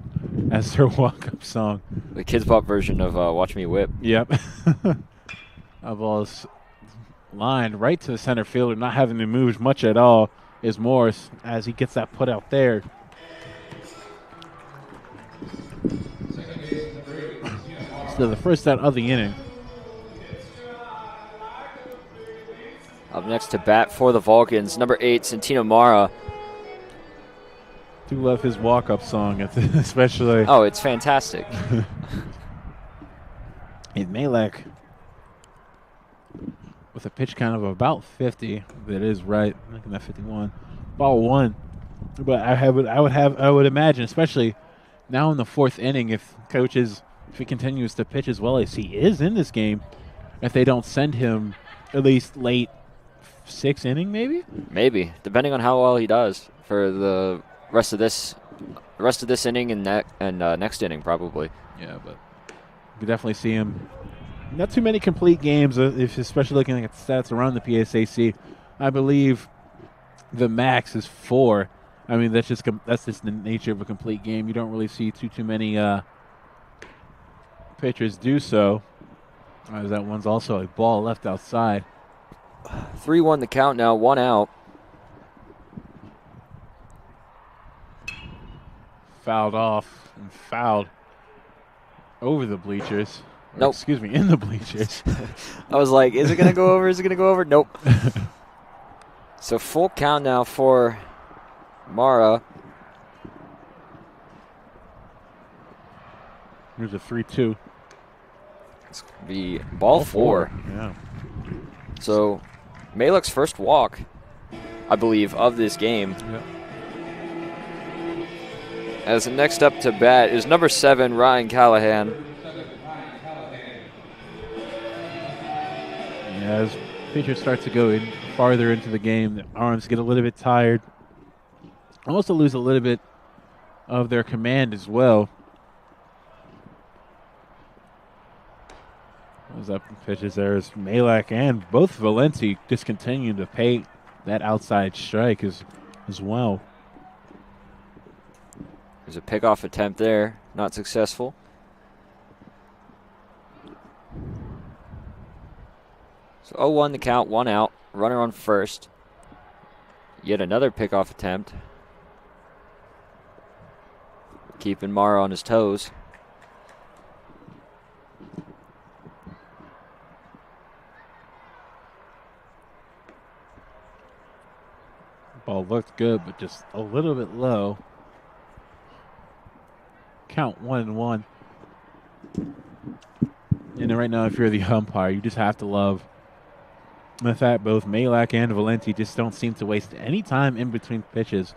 as their walk-up song. The Kids Bop version of Watch Me Whip. Yep. A ball is lined right to the center fielder, not having to move much at all, is Morris as he gets that put out there. So the first out of the inning. Up next to bat for the Vulcans, number 8, Santino Mara. Do love his walk-up song, especially. Oh, it's fantastic. And Malek with a pitch count of about 50. That is right. I'm looking at 51. Ball 1. But I would imagine, especially now in the 4th inning, if he continues to pitch as well as he is in this game, if they don't send him at least late 6th inning, maybe, depending on how well he does for the rest of this inning and next inning probably. Yeah, but you can definitely see him. Not too many complete games, especially looking at the stats around the PSAC. I believe the max is 4. I mean, that's just the nature of a complete game. You don't really see too many pitchers do so. That one's also a ball left outside. 3-1 the count now, 1 out. Fouled off and fouled over the bleachers. Nope. Excuse me, in the bleachers. I was like, is it going to go over? Is it going to go over? Nope. So full count now for Mara. Here's a 3-2. It's going to be ball 4. Yeah. So Malek's first walk, I believe, of this game. Yep. As the next up to bat is number 7, Ryan Callahan. As pitchers start to go farther into the game, the arms get a little bit tired. Also lose a little bit of their command as well. Those up pitches there is Malek and both Valenti just continue to pay that outside strike as well. There's a pickoff attempt there, not successful. So 0-1 the count, 1 out. Runner on first. Yet another pickoff attempt. Keeping Mara on his toes. Ball looked good, but just a little bit low. Count 1-1. And right now, if you're the umpire, you just have to love the fact both Malek and Valenti just don't seem to waste any time in between pitches.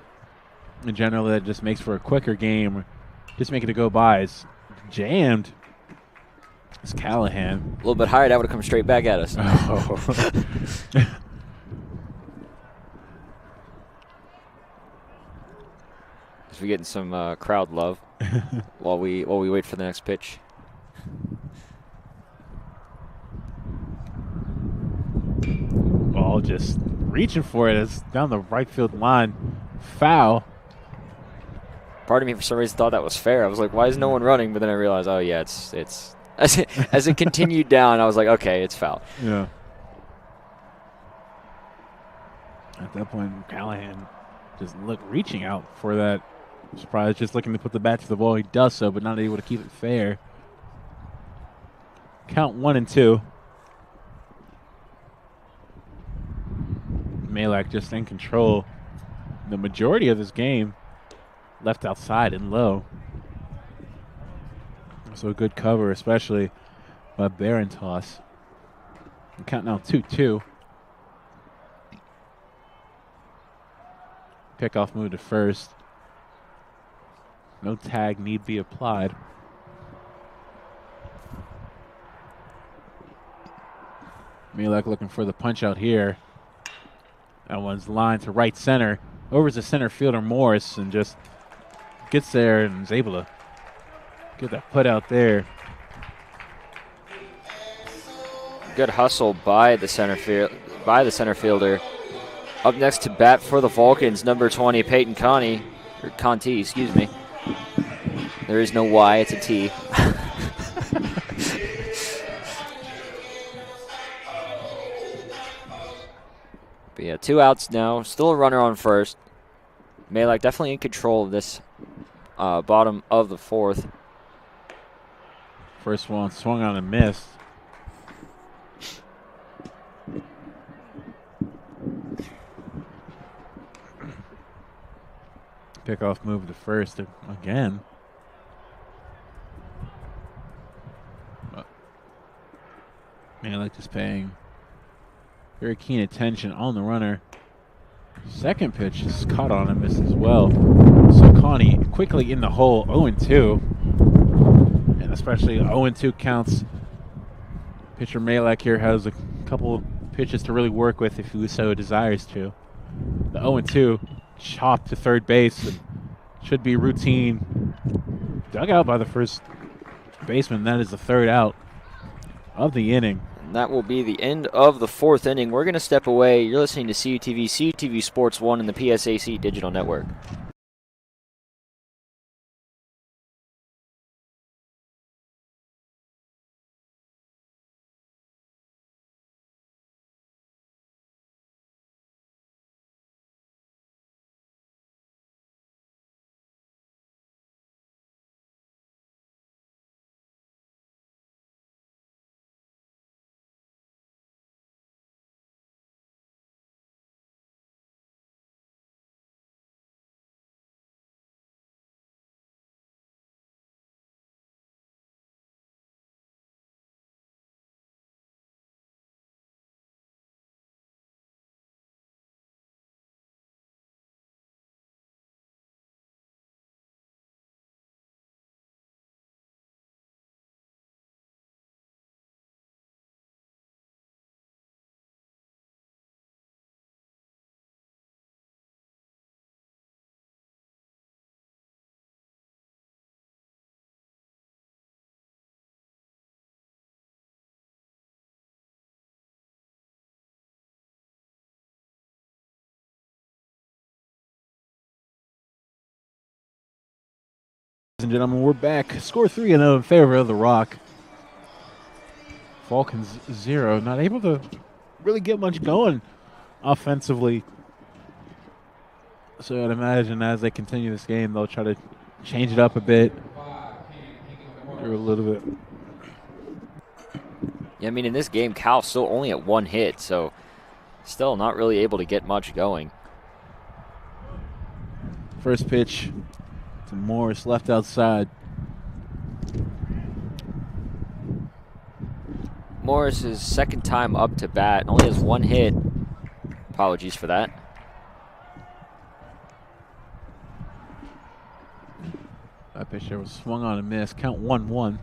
And generally, that just makes for a quicker game. Just making it go by. It's jammed. It's Callahan. A little bit higher, that would have come straight back at us. Oh. As we getting some crowd love while we wait for the next pitch. Ball just reaching for it. It's down the right field line. Foul. Part of me, for some reason, thought that was fair. I was like, why is no one running? But then I realized, oh, yeah, it's as it continued down, I was like, okay, it's foul. Yeah. At that point, Callahan just reaching out for that. Surprised, just looking to put the bat to the ball. He does so, but not able to keep it fair. Count 1-2. Malek just in control the majority of this game. Left outside and low. So a good cover, especially by Barentos. Count now 2-2. Pickoff move to first. No tag need be applied. Malek looking for the punch out here. That one's lined to right center. Over to center fielder Morris and just gets there and is able to get that put out there. Good hustle by the center fielder. Up next to bat for the Vulcans, number 20, Peyton Conti, excuse me. There is no Y, it's a T. But yeah, 2 outs now. Still a runner on first. Malek definitely in control of this bottom of the 4th. First one swung on and missed. Pickoff move to first again. Malek just paying very keen attention on the runner. Second pitch is caught on and missed as well. So Connie quickly in the hole, 0-2. And especially 0-2 counts. Pitcher Malek here has a couple pitches to really work with if he so desires to. The 0-2 chopped to third base and should be routine. Dug out by the first baseman. That is the third out of the inning. And that will be the end of the fourth inning. We're going to step away. You're listening to CUTV, CUTV Sports 1 and the PSAC Digital Network. Ladies and gentlemen, we're back. Score 3-0 in favor of the Rock. Falcons 0. Not able to really get much going offensively. So I'd imagine as they continue this game, they'll try to change it up a bit. Do a little bit. Yeah, I mean, in this game, Cal's still only at one hit, so still not really able to get much going. First pitch to Morris, left outside. Morris's second time up to bat, only has one hit. Apologies for that. That pitch there was swung on and missed. Count 1-1.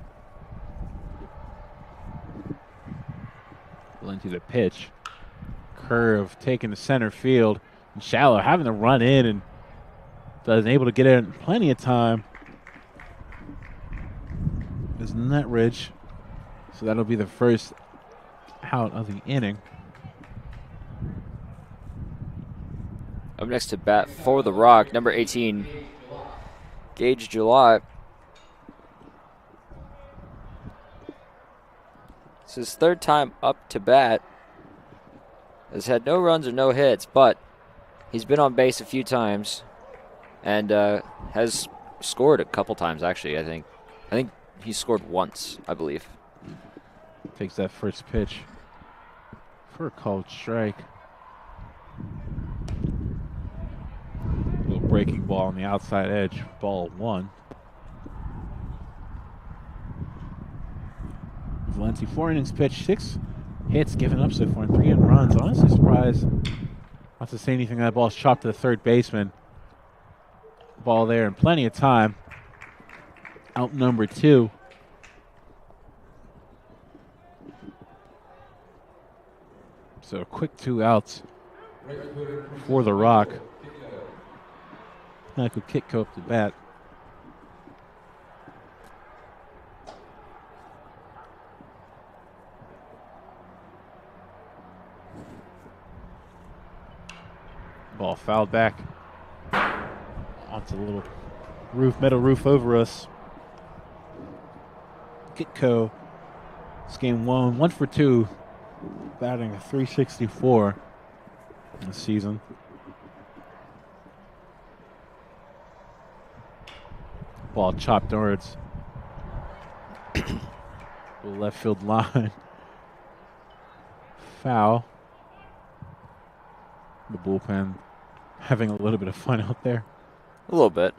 Into the pitch. Curve taken to center field. And Shallow having to run in and doesn't able to get in plenty of time. Is Netridge. So that'll be the first out of the inning. Up next to bat for the Rock, number 18, Gage July. It's his third time up to bat. Has had no runs or no hits, but he's been on base a few times and has scored a couple times, actually, I think he scored once, I believe. Takes that first pitch for a called strike. Little breaking ball on the outside edge, ball 1. Valenti, 4 innings pitched, 6 hits given up so far, and 3 runs. Honestly surprised not to say anything. That ball's chopped to the third baseman. Ball there in plenty of time. Out number 2. So a quick 2 outs for the Rock. Michael Kitco up to bat. Ball fouled back onto the little metal roof over us. Kitco, it's game 1 for 2, batting a .364 this season. Ball chopped towards the left field line. Foul. The bullpen having a little bit of fun out there. A little bit.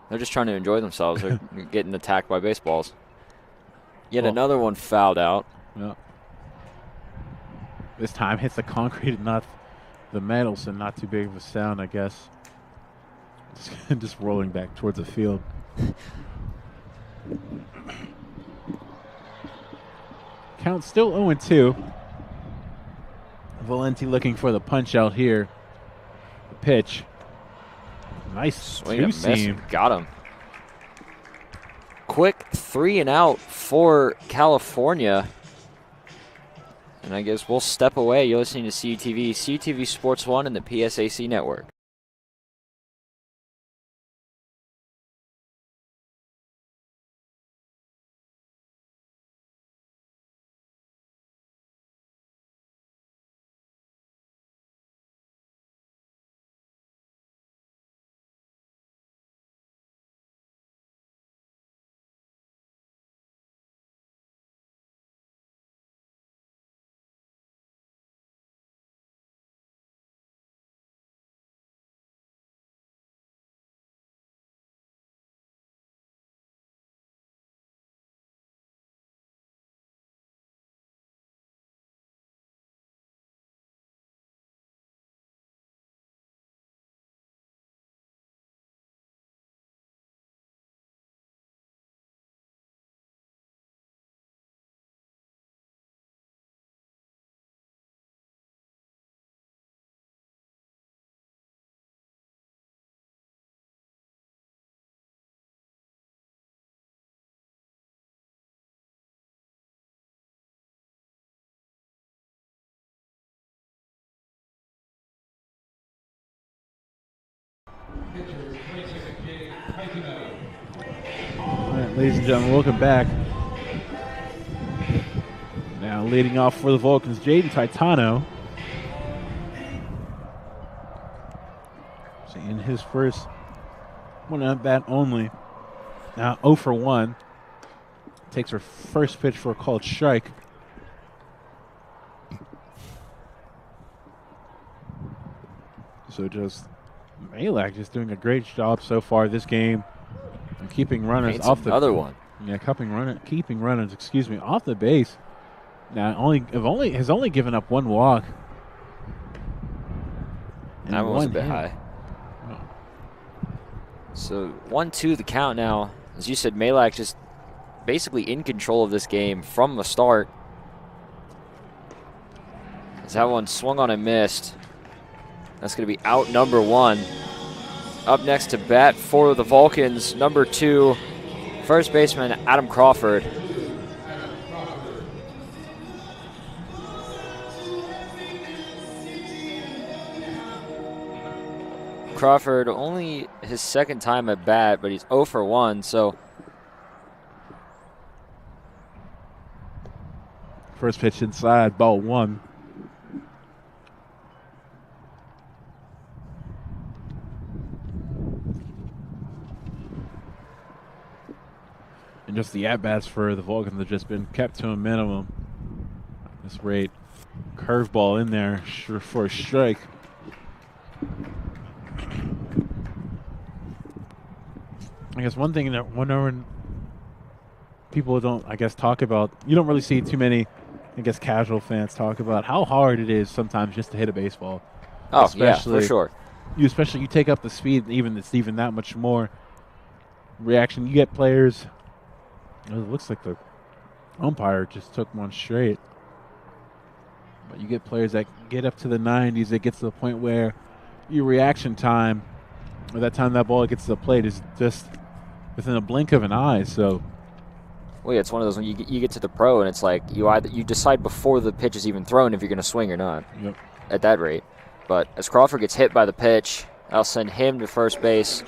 They're just trying to enjoy themselves. They're getting attacked by baseballs. Yet another one fouled out. Yeah. This time hits the concrete and not the metal, so not too big of a sound, I guess. Just rolling back towards the field. Count still 0-2. Valenti looking for the punch out here. The pitch. Nice swing and two-seam. miss. Got him. Quick 3 and out for California. And I guess we'll step away. You're listening to CTV, CTV Sports 1 and the PSAC Network. All right, ladies and gentlemen, welcome back. Now leading off for the Vulcans, Jaden Titano. So in his first one at bat only. Now 0 for 1. Takes her first pitch for a called strike. So just Malak just doing a great job so far this game. And keeping runners Paints off the another one. Yeah, keeping runners, off the base. Now has only given up one walk. That one was a bit hit. high. Oh. So 1-2 the count now. As you said, Malak just basically in control of this game from the start. As that one swung on and missed. That's going to be out number 1. Up next to bat for the Vulcans, number 2, first baseman Adam Crawford. Crawford only his second time at bat, but he's 0 for 1, so First pitch inside, ball 1. And just the at-bats for the Vulcans have just been kept to a minimum. At this rate, curveball in there for a strike. I guess one thing that whenever people don't, I guess, talk about, you don't really see too many, I guess, casual fans talk about how hard it is sometimes just to hit a baseball. oh yeah, for sure. You take up the speed, it's even that much more reaction. You get players. It looks like the umpire just took one straight. But you get players that get up to the 90s. It gets to the point where your reaction time, or that time that ball gets to the plate, is just within a blink of an eye. So, well, yeah, it's one of those when you get to the pro and it's like you decide before the pitch is even thrown if you're going to swing or not. Yep. At that rate. But as Crawford gets hit by the pitch, I'll send him to first base.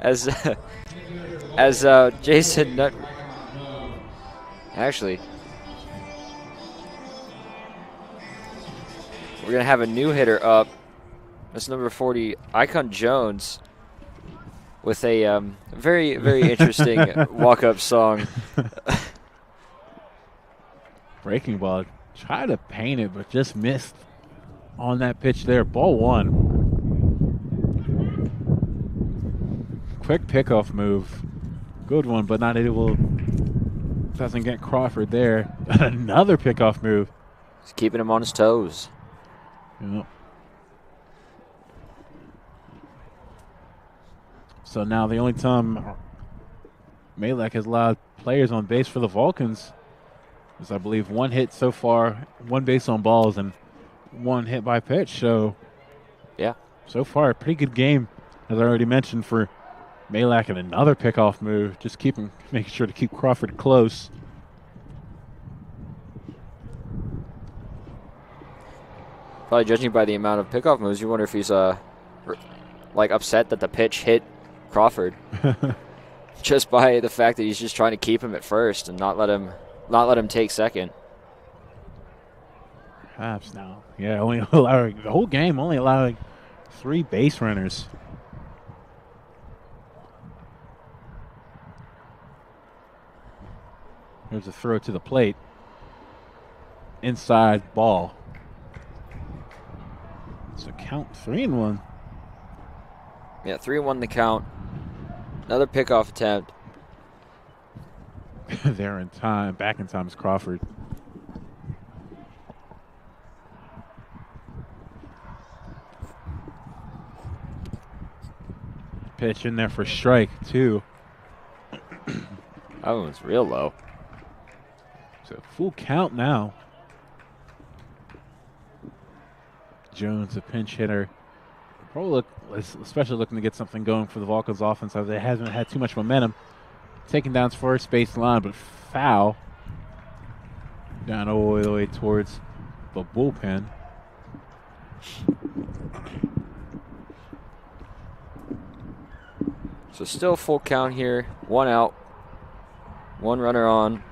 as Jason Nutt. Actually, we're going to have a new hitter up. That's number 40, Icon Jones, with a very, very interesting walk-up song. Breaking ball. Try to paint it, but just missed on that pitch there. Ball 1. Quick pickoff move. Good one, but not able. Doesn't get Crawford there. Another pickoff move. He's keeping him on his toes. Yep. So now the only time Malek has allowed players on base for the Vulcans is, I believe, one hit so far, one base on balls, and one hit by pitch. So, yeah, so far, a pretty good game, as I already mentioned, for Malek, and another pickoff move, just making sure to keep Crawford close. Probably judging by the amount of pickoff moves, you wonder if he's like upset that the pitch hit Crawford, just by the fact that he's just trying to keep him at first and not let him take second. Perhaps now, yeah, only allowing the whole game, only allowing 3 base runners. Here's a throw to the plate. Inside ball. So count 3-1. Yeah, 3-1 the count. Another pickoff attempt. There in time. Back in time is Crawford. Pitch in there for strike 2. That one was real low. So full count now. Jones, a pinch hitter. Probably especially looking to get something going for the Vulcans offense, as they haven't had too much momentum. Taking down first base line, but foul. Down all the way towards the bullpen. So still full count here. 1 out. 1 runner on.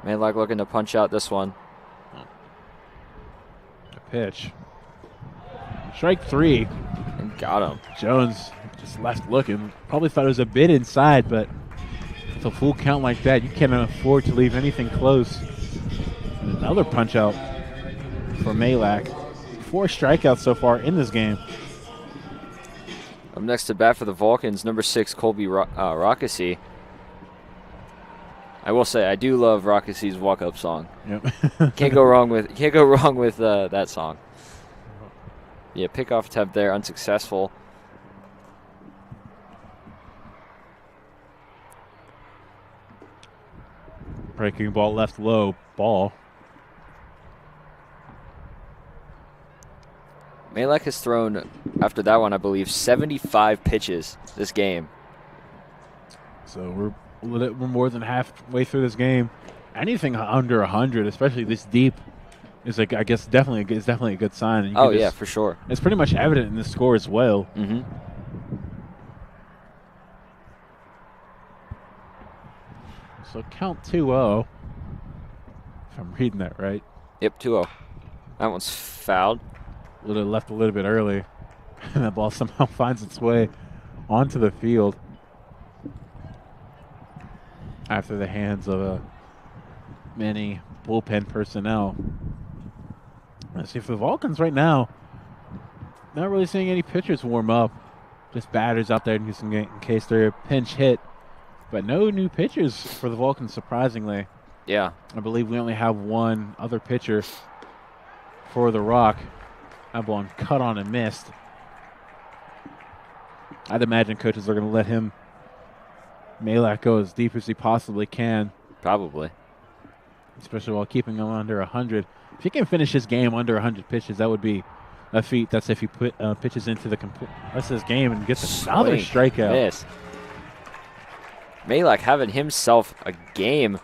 Malek looking to punch out this one. A pitch. Strike 3. And got him. Jones just left looking. Probably thought it was a bit inside, but with a full count like that, you can't afford to leave anything close. And another punch out for Malek. 4 strikeouts so far in this game. Up next to bat for the Vulcans, number 6, Colby Rockesy. I will say I do love Rockesy's walk-up song. Yep. Can't go wrong with that song. Yeah, pickoff attempt there, unsuccessful. Breaking ball left low, ball. Malek has thrown, after that one, I believe, 75 pitches this game. So we're more than halfway through this game. Anything under 100, especially this deep, is like, I guess definitely a good sign. And Oh yeah, for sure. It's pretty much evident in the score as well. Mm-hmm. So count 2-0. If I'm reading that right. Yep, 2-0. That one's fouled. Left a little bit early. And that ball somehow finds its way onto the field after the hands of many bullpen personnel. Let's see, for the Vulcans right now, not really seeing any pitchers warm up. Just batters out there in case they're a pinch hit. But no new pitchers for the Vulcans, surprisingly. Yeah. I believe we only have one other pitcher for the Rock. That ball cut on and missed. I'd imagine coaches are going to let him, Malek, go as deep as he possibly can. Probably. Especially while keeping him under 100. If he can finish his game under 100 pitches, that would be a feat. That's if he pitches into the rest of his game and gets another strikeout. Miss. Malek having himself a game.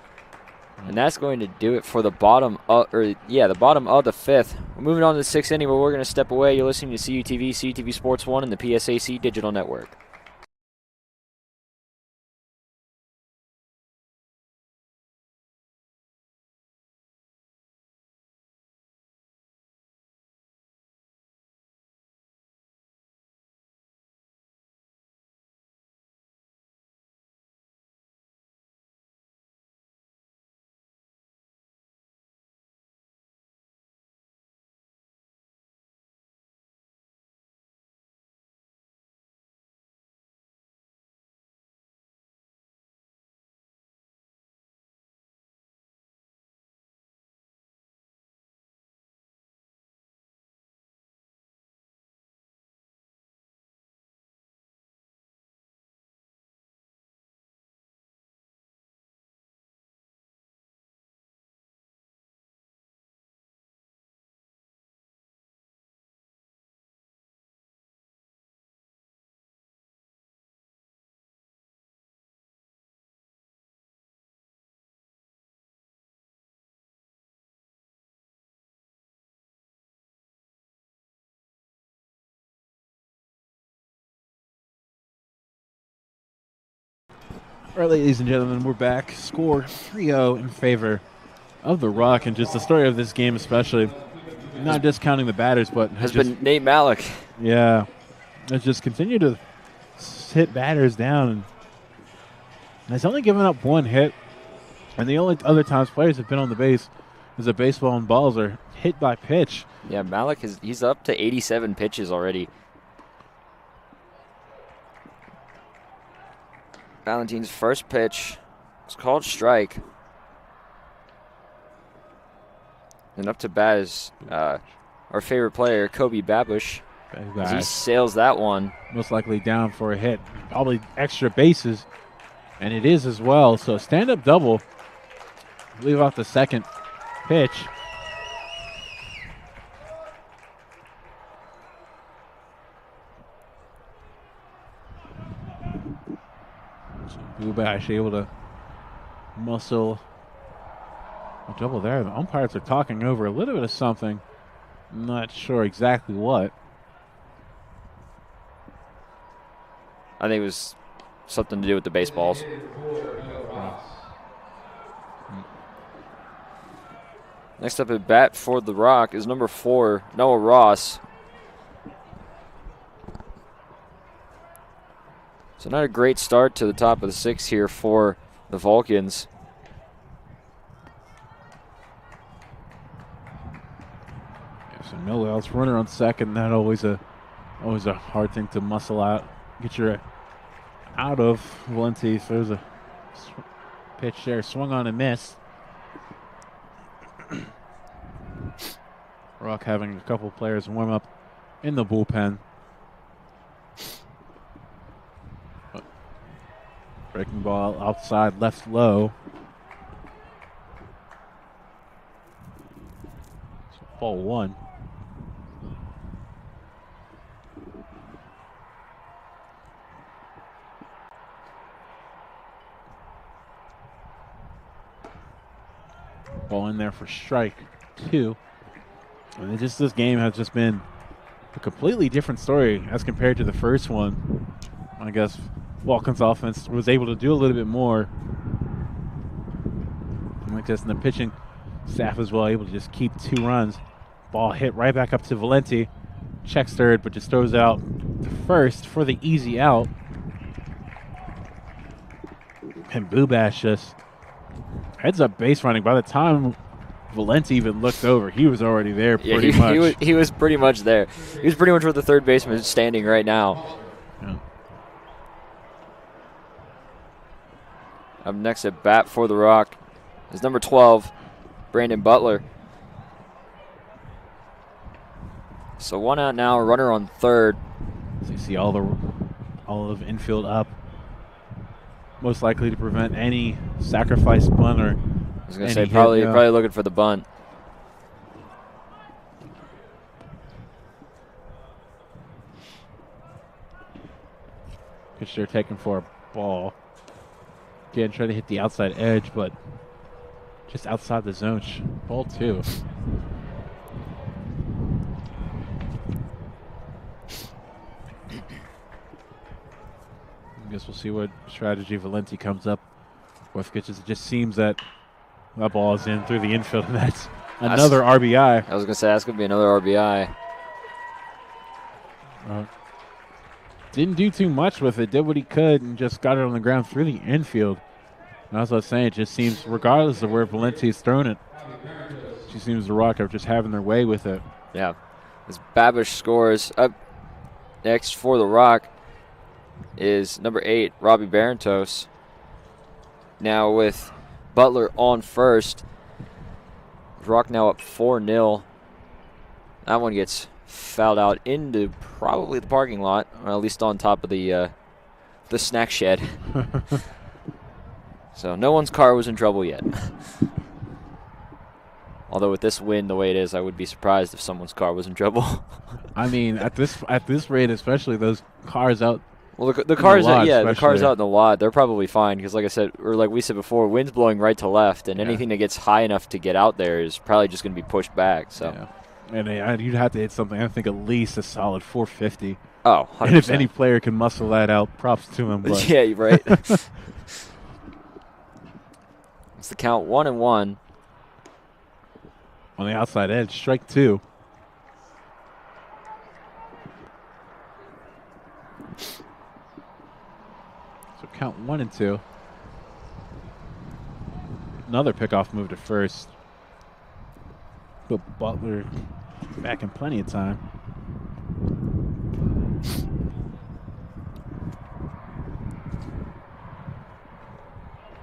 And that's going to do it for the bottom of the 5th. We're moving on to the 6th inning, where we're going to step away. You're listening to CUTV, CUTV Sports 1, and the PSAC Digital Network. All right, ladies and gentlemen, we're back. Score 3-0 in favor of the Rock, and just the story of this game especially, not just counting the batters, but has been Nate Malik. Yeah, has just continued to hit batters down, and has only given up one hit, and the only other times players have been on the base is a baseball and balls are hit by pitch. Yeah, Malik he's up to 87 pitches already. Valentin's first pitch was called strike. And up to bat is our favorite player, Kobe Babush. As he sails that one. Most likely down for a hit. Probably extra bases. And it is as well. So stand-up double. Leave off the second pitch. Bubash able to muscle a double there. The umpires are talking over a little bit of something. I'm not sure exactly what. I think it was something to do with the baseballs. Next up at bat for the Rock is number 4, Noah Ross. So not a great start to the top of the 6th here for the Vulcans. Yeah, so no outs, runner on second. That always a hard thing to muscle out, get your out of. Valenti, so there's a pitch there, swung on and missed. Rock having a couple players warm up in the bullpen. Breaking ball outside, left low. So ball 1. Ball in there for strike 2. And this game has just been a completely different story as compared to the first one. I guess Vulcan's offense was able to do a little bit more. Like this, and the pitching staff as well, able to just keep 2 runs. Ball hit right back up to Valenti. Checks third, but just throws out to first for the easy out. And Bubash just heads up base running. By the time Valenti even looked over, he was already there pretty much. He was pretty much there. He was pretty much where the third baseman is standing right now. Yeah. Up next at bat for the Rock is number 12, Brandon Butler. So 1 out now, a runner on third. So you see all of infield up, most likely to prevent any sacrifice bunt or. I was going to say probably looking for the bunt. Pitch there taken for a ball. Again, trying to hit the outside edge, but just outside the zone. Ball 2. I guess we'll see what strategy Valenti comes up with. It just seems that ball is in through the infield, and that's another RBI. I was going to say that's going to be another RBI. Didn't do too much with it. Did what he could and just got it on the ground through the infield. And as I was saying, it just seems, regardless of where Valenti's thrown it, she seems the Rock are just having their way with it. Yeah. As Babush scores, up next for the Rock is number 8, Robbie Barantos. Now with Butler on first. Rock now up 4-0. That one gets fouled out into probably the parking lot, or at least on top of the snack shed. So no one's car was in trouble yet. Although with this wind the way it is, I would be surprised if someone's car was in trouble. I mean, at this rate, especially those cars out. Well, the cars, the cars out in the lot, they're probably fine because, like I said, or like we said before, wind's blowing right to left, and anything that gets high enough to get out there is probably just going to be pushed back. So, and you'd have to hit something. I think at least a solid 450. Oh, 100%. And if any player can muscle that out, props to him. But yeah, you're right. It's the count 1-1. On the outside edge, strike 2. So count 1-2. Another pickoff move to first. But Butler back in plenty of time.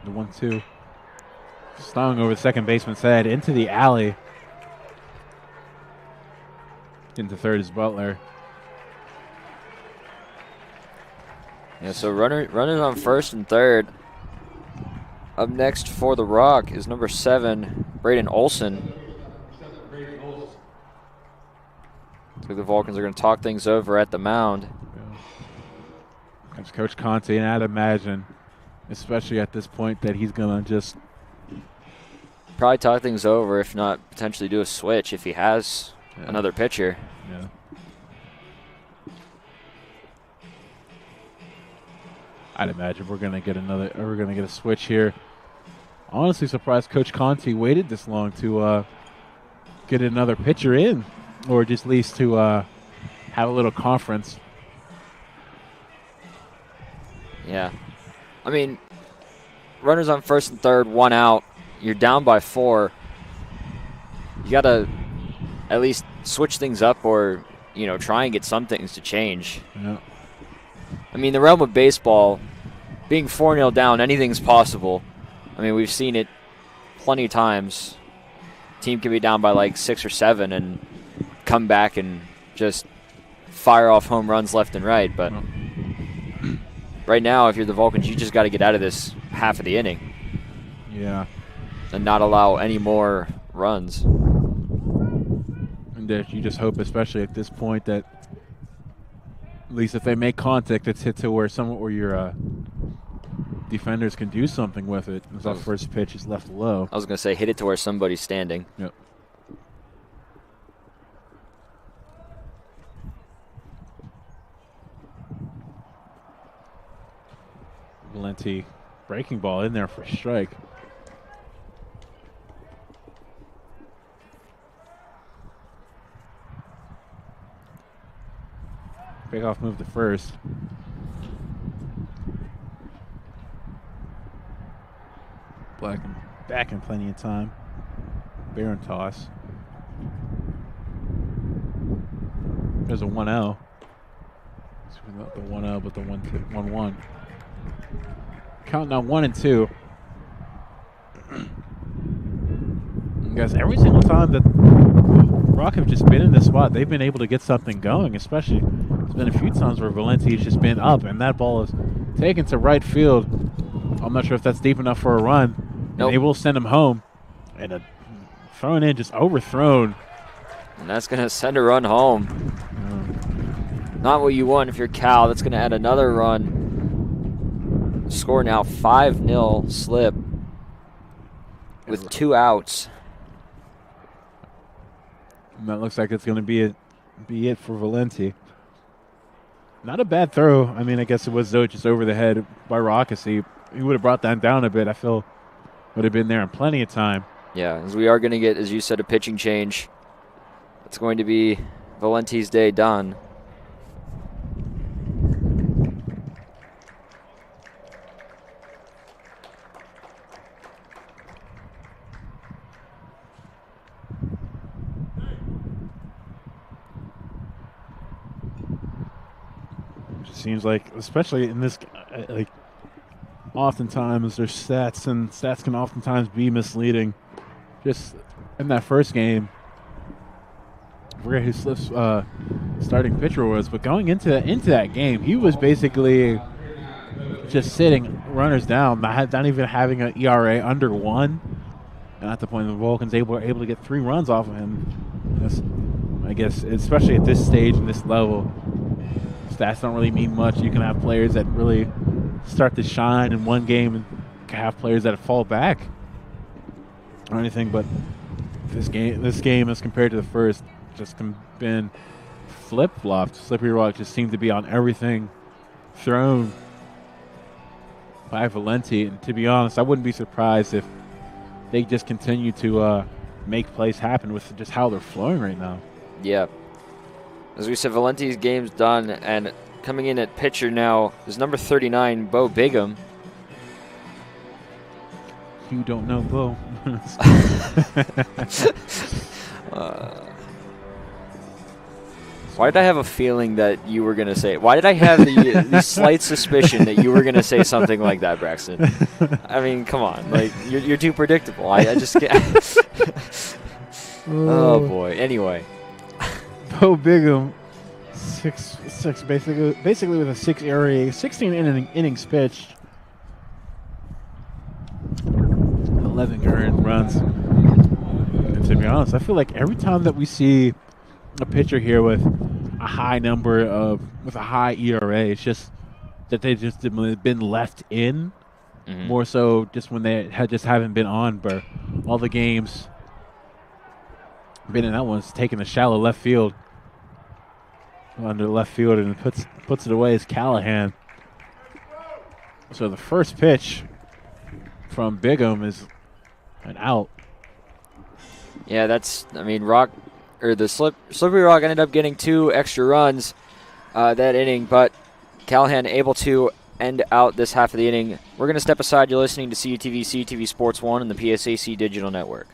The 1-2. Stung over the second baseman's head into the alley. Into third is Butler. Yeah, so runners on first and third. Up next for the Rock is number 7, Braden Olson. So the Vulcans are going to talk things over at the mound. Comes Coach Conte, and I'd imagine, especially at this point, that he's going to just probably talk things over, if not potentially do a switch if he has another pitcher. Yeah. I'd imagine we're gonna get a switch here. Honestly, surprised Coach Conte waited this long to get another pitcher in, or just at least to have a little conference. Yeah, I mean, runners on first and third, 1 out. You're down by 4. You gotta at least switch things up, or try and get some things to change. Yeah. I mean, the realm of baseball, being 4-0 down, anything's possible. I mean, we've seen it plenty of times. Team can be down by like 6 or 7 and come back and just fire off home runs left and right. But right now, if you're the Vulcans, you just got to get out of this half of the inning. Yeah. And not allow any more runs. And you just hope, especially at this point, that at least if they make contact, it's hit to where your defenders can do something with it. As that first pitch is left low. I was going to say, hit it to where somebody's standing. Yep. Valenti breaking ball in there for a strike. Pickoff move to first. Black back in plenty of time. Barron toss. There's a 1-0. Not the 1-0, but the 1-1. Count now 1-2. Guys, every single time that Rock have just been in this spot, they've been able to get something going, especially there's been a few times where Valenti's just been up and that ball is taken to right field. I'm not sure if that's deep enough for a run. Nope. And they will send him home. And thrown in, just overthrown. And that's going to send a run home. Not what you want if you're Cal. That's going to add another run. Score now 5-0 slip with 2 outs. And that looks like it's going to be it for Valenti. Not a bad throw. I mean, I guess it was though just over the head by Rockesy. He would have brought that down a bit. I feel would have been there in plenty of time. Yeah, as we are going to get, as you said, a pitching change. It's going to be Valenti's day done. Seems like, especially in this, like, oftentimes there's stats, and stats can oftentimes be misleading. Just in that first game, I forget who Sliff's starting pitcher was, but going into that game, he was basically just sitting runners down, not even having an ERA under 1. And at the point, the Vulcans were able to get 3 runs off of him. I guess, especially at this stage and this level, stats don't really mean much. You can have players that really start to shine in one game and have players that fall back or anything, but this game as compared to the first just been flip-flopped. Slippery Rock just seemed to be on everything thrown by Valenti, and to be honest, I wouldn't be surprised if they just continue to make plays happen with just how they're flowing right now. Yeah. As we said, Valenti's game's done, and coming in at pitcher now is number 39, Bo Bigham. You don't know Bo. Why did I have a feeling that you were going to say it? Why did I have the slight suspicion that you were going to say something like that, Braxton? I mean, come on. Like, you're too predictable. I just can't. Oh, boy. Anyway. Bo Bigham, 6'6", basically with a 6 ERA, 16 innings pitched, 11 earned runs. And to be honest, I feel like every time that we see a pitcher here with a high with a high ERA, it's just that they just been left in, more so just when they haven't been on. But all the games been in that one's taking the shallow left field, under left field, and puts it away as Callahan. So the first pitch from Bigham is an out. Yeah, the Slippery Rock ended up getting 2 extra runs that inning, but Callahan able to end out this half of the inning. We're going to step aside. You're listening to CTV Sports 1 and the PSAC Digital Network.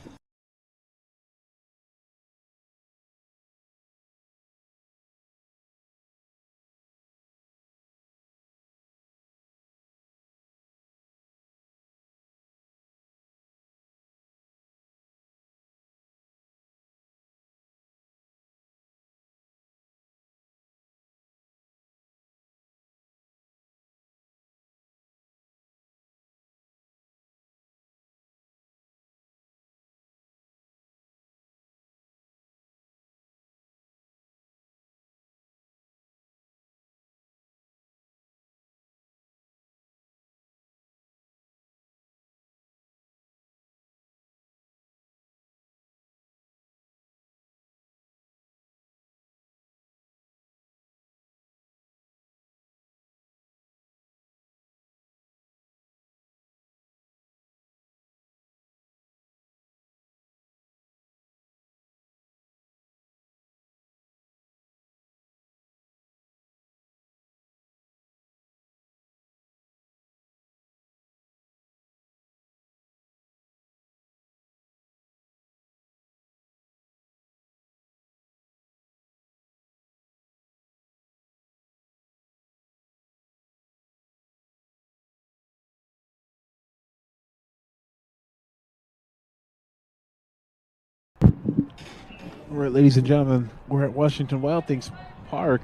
All right, ladies and gentlemen, we're at Washington Wild Things Park.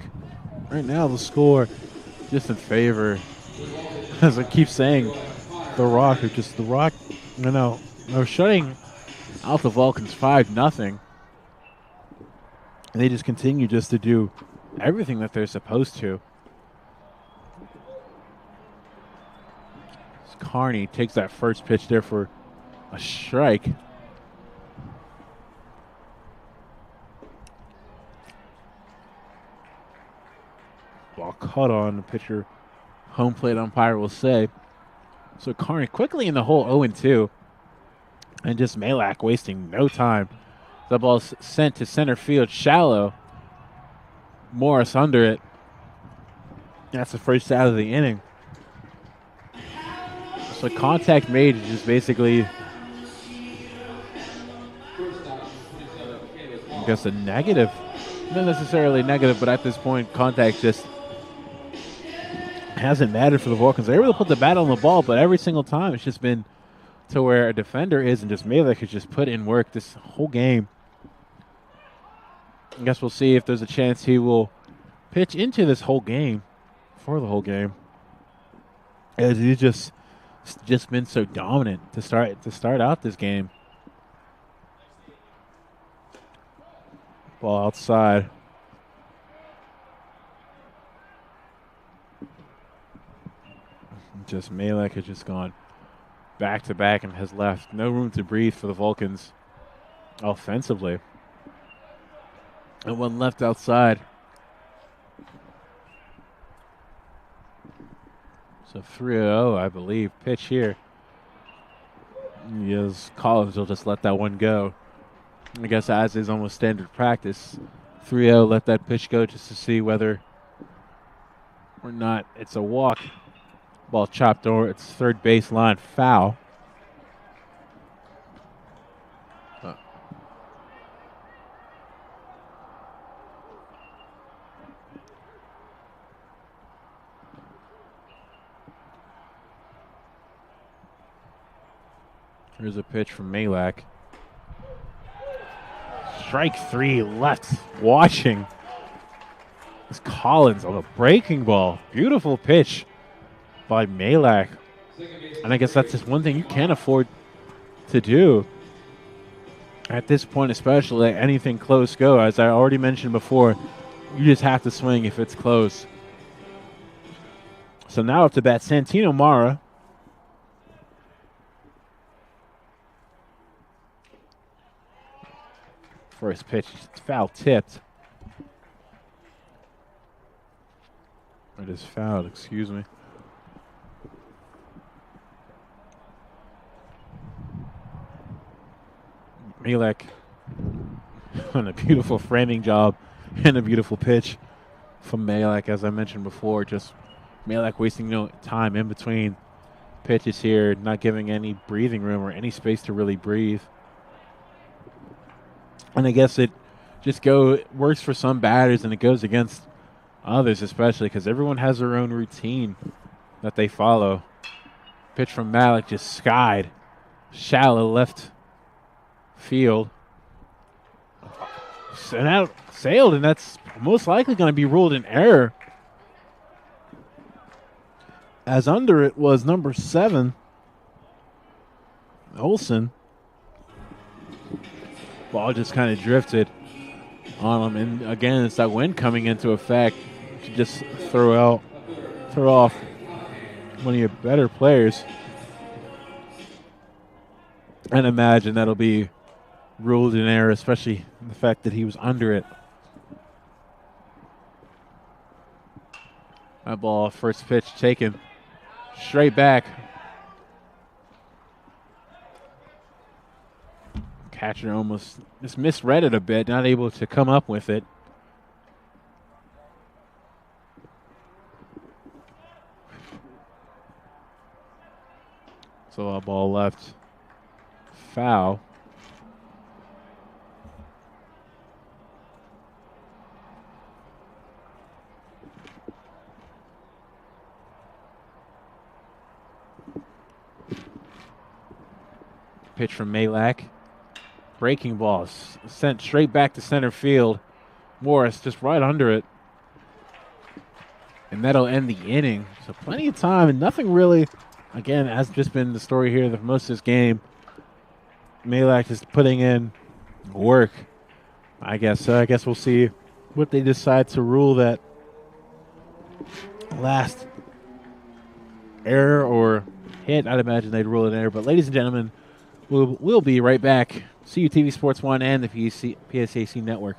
Right now, the score just in favor, as I keep saying, the Rock, they're shutting out the Vulcans 5-0. And they just continue just to do everything that they're supposed to. Carney takes that first pitch there for a strike. Ball caught on the pitcher. Home plate umpire will say. So Carney quickly in the hole 0-2. And just Malak wasting no time. The ball's sent to center field shallow. Morris under it. That's the first out of the inning. So contact made is just basically, I guess, a negative. Not necessarily negative, but at this point, contact just hasn't mattered for the Vulcans. They're able to put the bat on the ball, but every single time it's just been to where a defender is, and just Malek has just put in work this whole game. I guess we'll see if there's a chance he will pitch into this whole game, for the whole game, as he's just been so dominant to start out this game. Ball outside. Just Malek has just gone back to back and has left no room to breathe for the Vulcans offensively. And one left outside. So 3-0, I believe. Pitch here. Yes, Collins will just let that one go. I guess as is almost standard practice. 3-0, let that pitch go just to see whether or not it's a walk. Ball chopped over its third baseline, foul. Here's a pitch from Malak. Strike 3 left. Watching. It's Collins on a breaking ball. Beautiful pitch by Malak. And I guess that's just one thing you can't afford to do at this point, especially let anything close go. As I already mentioned before, you just have to swing if it's close. So now up to bat, Santino Mara. First pitch, foul tipped. It is fouled, excuse me. Malak on a beautiful framing job and a beautiful pitch from Malak, as I mentioned before. Just Malak wasting no time in between pitches here, not giving any breathing room or any space to really breathe. And I guess it just works for some batters and it goes against others, especially because everyone has their own routine that they follow. Pitch from Malak just skied. Shallow left field. And out sailed, and that's most likely going to be ruled an error. As under it was number 7, Olsen. Ball just kind of drifted on him, and again, it's that wind coming into effect to just throw off one of your better players. And imagine that'll be ruled an error, especially the fact that he was under it. That ball, first pitch taken straight back. Catcher almost just misread it a bit, not able to come up with it. So a ball left, foul. Pitch from Malak. Breaking ball sent straight back to center field. Morris just right under it. And that'll end the inning. So plenty of time and nothing really, again, has just been the story here for most of this game. Malak is putting in work, I guess. So I guess we'll see what they decide to rule that last error or hit. I'd imagine they'd rule an error. But ladies and gentlemen, we'll be right back. CUTV Sports 1 and the PSAC Network.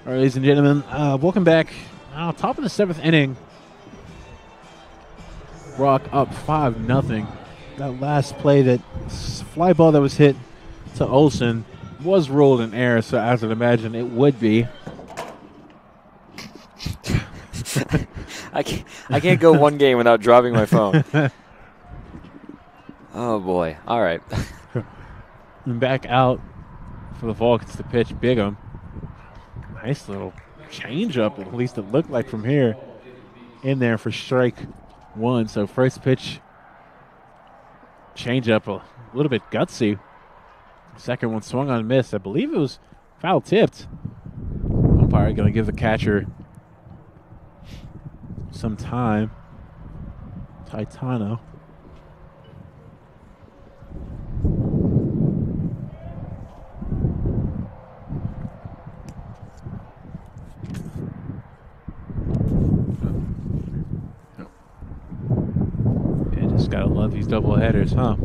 All right, ladies and gentlemen, welcome back. Top of the 7th inning. Rock up 5-0. That last play, that fly ball that was hit to Olsen, was ruled an error, so as I'd imagine it would be. I can't go one game without dropping my phone. Oh, boy. All right. And back out for the Vulcans to pitch. Bigham. Nice little changeup, at least it looked like from here. In there for strike one. So first pitch, changeup, a little bit gutsy. Second one swung on and missed. I believe it was foul tipped. Umpire going to give the catcher some time. Titano. Yeah, just gotta love these double headers, huh?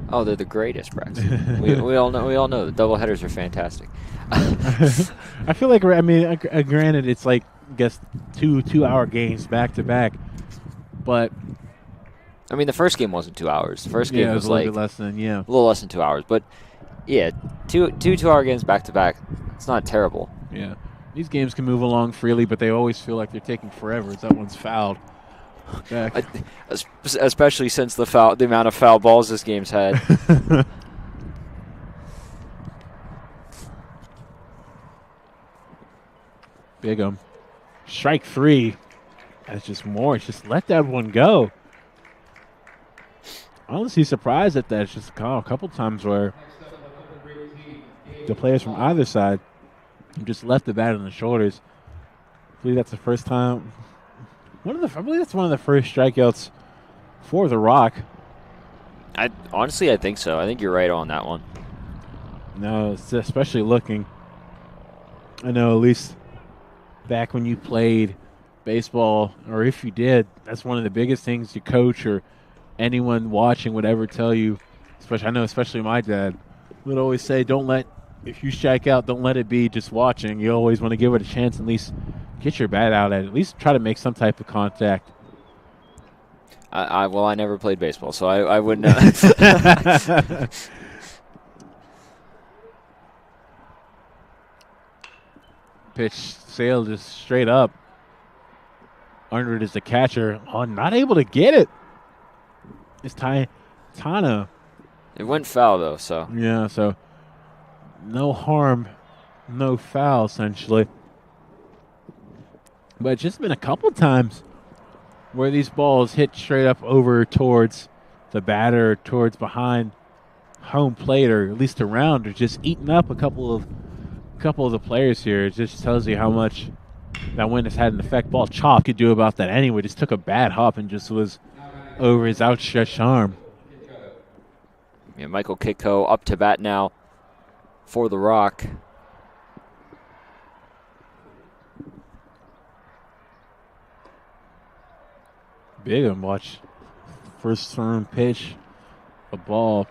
Oh, they're the greatest, Braxton. we all know the double headers are fantastic. I feel like, I mean, granted, it's like, I guess, two hour games back to back, but I mean, the first game wasn't 2 hours. The first game it was a like little bit less than, a little less than 2 hours. But yeah, two 2 hour games back to back. It's not terrible. Yeah, these games can move along freely, but they always feel like they're taking forever. As that one's fouled. Back. Especially since the amount of foul balls this game's had. Bigham. Strike three. That's just more. Just let that one go. Honestly surprised at that. It's just a couple times where the players from either side just left the bat on the shoulders. I believe that's the first time. I believe that's one of the first strikeouts for the Rock. I think so. I think you're right on that one. No, it's especially looking. I know at least back when you played baseball, or if you did, that's one of the biggest things your coach or anyone watching would ever tell you. Especially my dad would always say, if you strike out, don't let it be just watching. You always want to give it a chance, at least get your bat out at least try to make some type of contact. I never played baseball, so I wouldn't know. Pitch sailed just straight up. Under it is the catcher. Oh, not able to get it. It's Tana. It went foul, though, so. Yeah, so no harm, no foul, essentially. But it's just been a couple times where these balls hit straight up over towards the batter, towards behind home plate, or at least around, or just eating up a couple of the players here. It just tells you how much that wind has had an effect. Ball Chop could do about that anyway. Just took a bad hop and just was over his outstretched arm. Yeah, Michael Kitco up to bat now for the Rock. Bigham, watch. First turn pitch, a ball.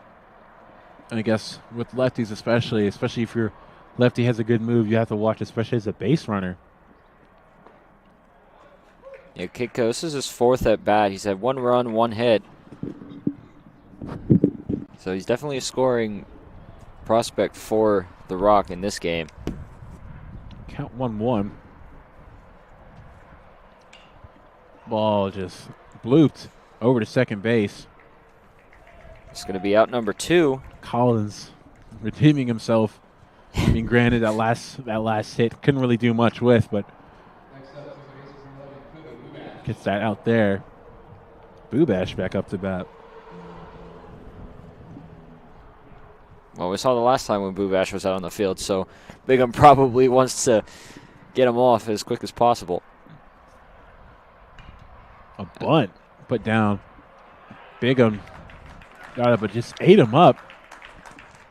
And I guess with lefties especially if your lefty has a good move, you have to watch, especially as a base runner. Yeah, Kitco, this is his fourth at bat. He's had 1 run, 1 hit. So he's definitely a scoring prospect for the Rock in this game. Count 1-1. Ball just blooped over to second base. It's going to be out number 2. Collins redeeming himself. Being granted that last hit, couldn't really do much with, but gets that out there. Bubash back up to bat. Well, we saw the last time when Bubash was out on the field, so Bigham probably wants to get him off as quick as possible. A bunt put down. Bigham got it, but just ate him up.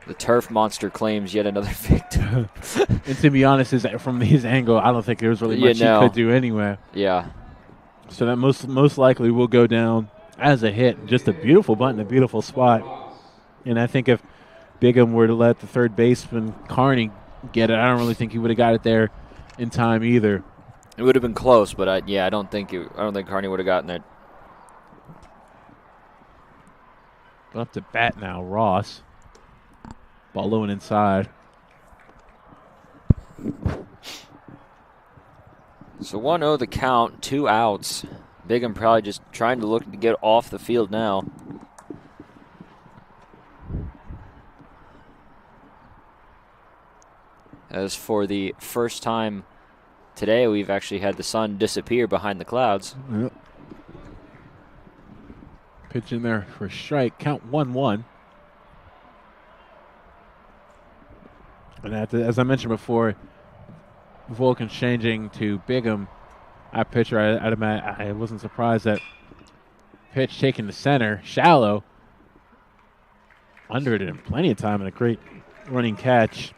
The turf monster claims yet another victim. And to be honest, from his angle, I don't think there was really much he could do anyway. Yeah. So that most likely will go down as a hit. Just a beautiful bunt in a beautiful spot. And I think if Bigham were to let the third baseman Carney get it, I don't really think he would have got it there in time either. It would have been close, but I don't think Carney would have gotten it. Up to bat now, Ross. Ball low and inside. So 1-0 the count, 2 outs. Bigham probably just trying to look to get off the field now. as for the first time today, we've actually had the sun disappear behind the clouds. Yep. Pitch in there for a strike. Count 1-1. And as I mentioned before, Vulcan's changing to Bigham at pitcher. I wasn't surprised that pitch taken to center, shallow. Under it in plenty of time and a great running catch.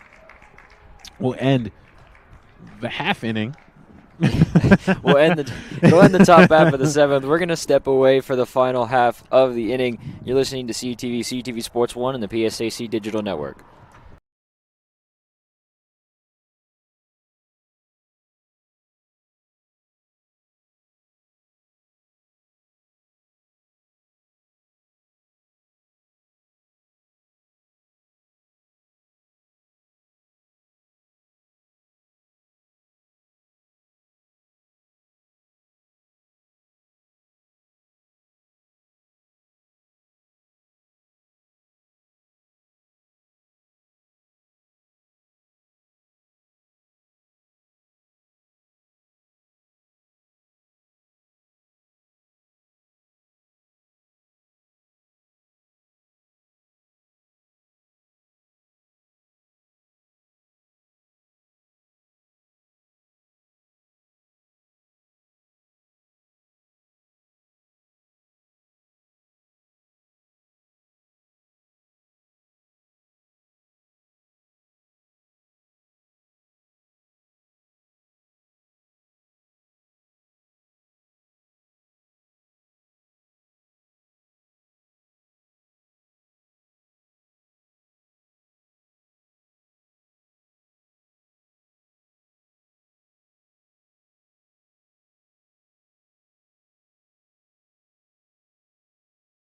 Will end the half inning. We'll end the top half of the seventh. We're going to step away for the final half of the inning. You're listening to CUTV Sports 1 and the PSAC Digital Network.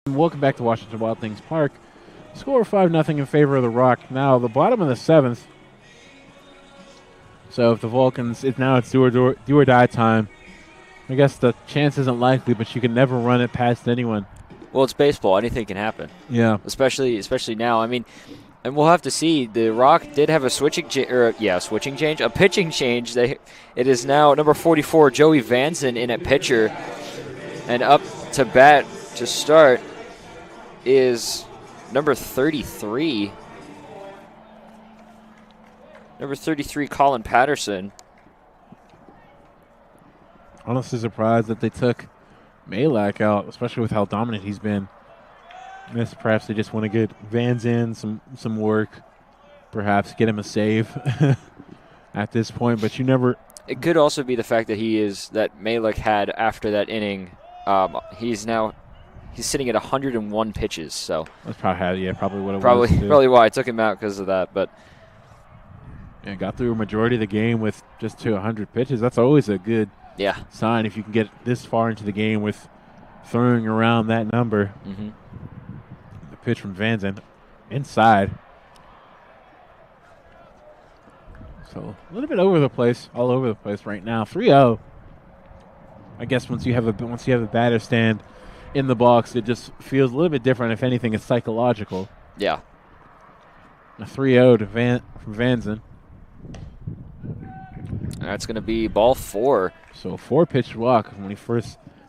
Welcome back to Washington Wild Things Park. Score 5-0 in favor of the Rock. Now the bottom of the seventh. So if the Vulcans, it's do or die time. I guess the chance isn't likely, but you can never run it past anyone. Well, it's baseball. Anything can happen. Yeah. Especially now. I mean, and we'll have to see. The Rock did have a pitching change. It is now number 44, Joey Vanson, in at pitcher, and up to bat to start is number 33. Number 33, Colin Patterson. Honestly surprised that they took Malak out, especially with how dominant he's been. Perhaps they just want to get Vans in, some work, perhaps get him a save at this point, but you never... It could also be the fact that Malak had after that inning. He's sitting at 101 pitches, so that's probably what it was. Probably why I took him out, because of that. But yeah, got through a majority of the game with just to 100 pitches. That's always a good sign if you can get this far into the game with throwing around that number. Mm-hmm. The pitch from Vanzen inside. So a little bit all over the place right now. 3-0. I guess once you have a batter stand in the box, it just feels a little bit different. If anything, it's psychological. Yeah. A 3-0 to Vanzen. That's going to be ball 4. So 4-pitch walk when he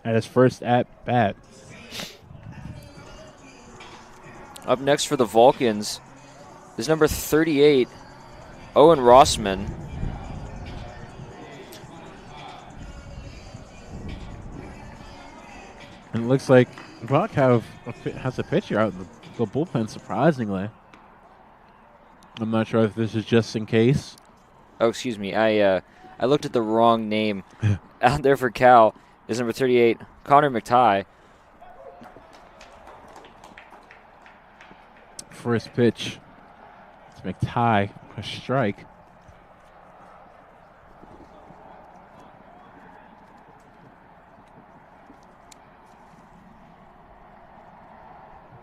had his first at bat. Up next for the Vulcans is number 38, Owen Rossman. And it looks like Rock has a pitcher out in the bullpen, surprisingly. I'm not sure if this is just in case. Oh, excuse me. I looked at the wrong name. Out there for Cal is number 38, Connor McTighe. First pitch. It's McTighe, a strike.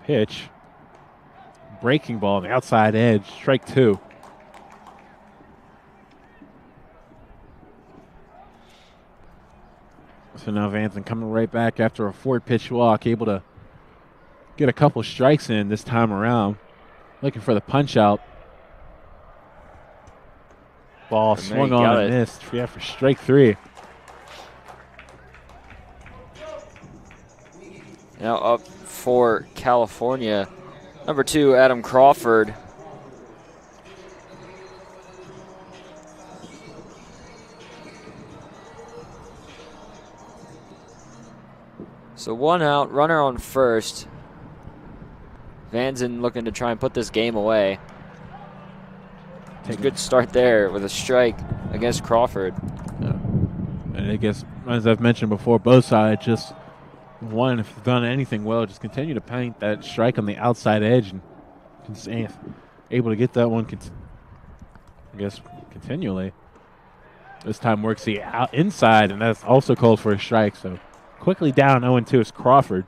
Pitch. Breaking ball on the outside edge. Strike 2. So now Vanson coming right back after a 4-pitch walk, able to get a couple strikes in this time around. Looking for the punch out. Ball And swung there you on got and it. missed. Yeah, for strike 3. Now up for California, number 2, Adam Crawford. So 1 out, runner on first. Vanzen looking to try and put this game away. It's a good start there with a strike against Crawford. And I guess, as I've mentioned before, both sides just one, if they've done anything well, just continue to paint that strike on the outside edge and able to get that one, I guess, continually. This time works the inside, and that's also called for a strike. So quickly down 0-2 is Crawford.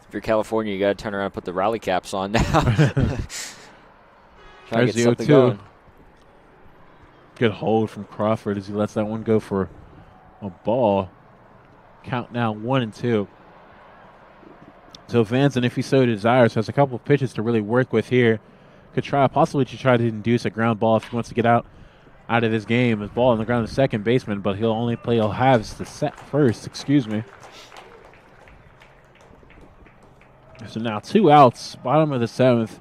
If you're California, you got to turn around and put the rally caps on now. Try to There's get the something 0-2. going. Good hold from Crawford as he lets that one go for a ball. Count now 1-2. So Vanzen, if he so desires, has a couple of pitches to really work with here. Could possibly try to induce a ground ball if he wants to get out of this game. His ball on the ground to second baseman, but he'll have to set first, excuse me. So now 2 outs, bottom of the 7th.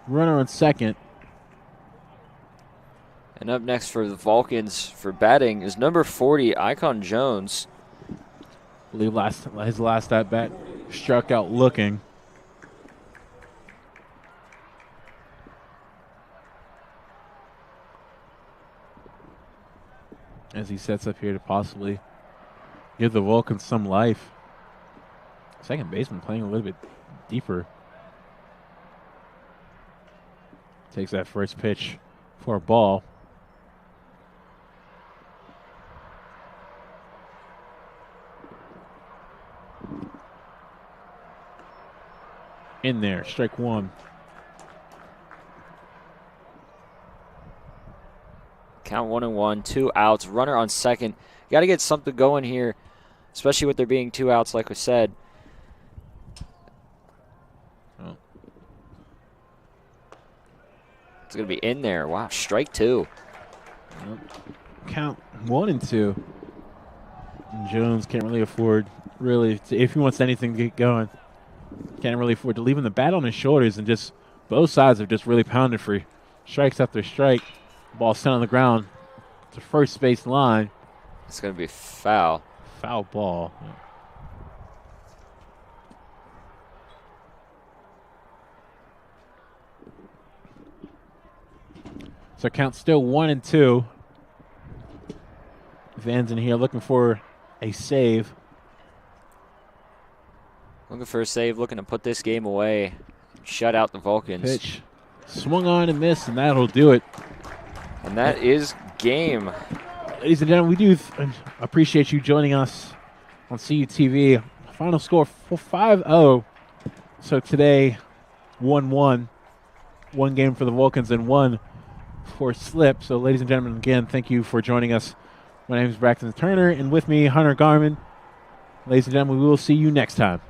Runner on second. And up next for the Vulcans for batting is number 40, Icon Jones. I believe his last at bat struck out looking. As he sets up here to possibly give the Vulcans some life. Second baseman playing a little bit deeper. Takes that first pitch for a ball. In there, strike 1. Count 1-1, 2 outs, runner on second. You got to get something going here, especially with there being 2 outs, like we said. Oh. It's going to be in there. Wow, strike 2. Count 1-2. And Jones can't really afford, if he wants anything to get going, can't really afford to leave him the bat on his shoulders, and just both sides have just really pounded for strikes after strike. Ball sent on the ground to first base line. It's going to be foul. Foul ball. So count still 1-2. Vanzen here looking for a save. Looking for a save, looking to put this game away. Shut out the Vulcans. Pitch swung on and missed, and that'll do it. And that is game. Ladies and gentlemen, we do appreciate you joining us on CUTV. Final score 5-0. So today, 1-1. 1 game for the Vulcans and 1 for Slip. So ladies and gentlemen, again, thank you for joining us. My name is Braxton Turner, and with me, Hunter Garman. Ladies and gentlemen, we will see you next time.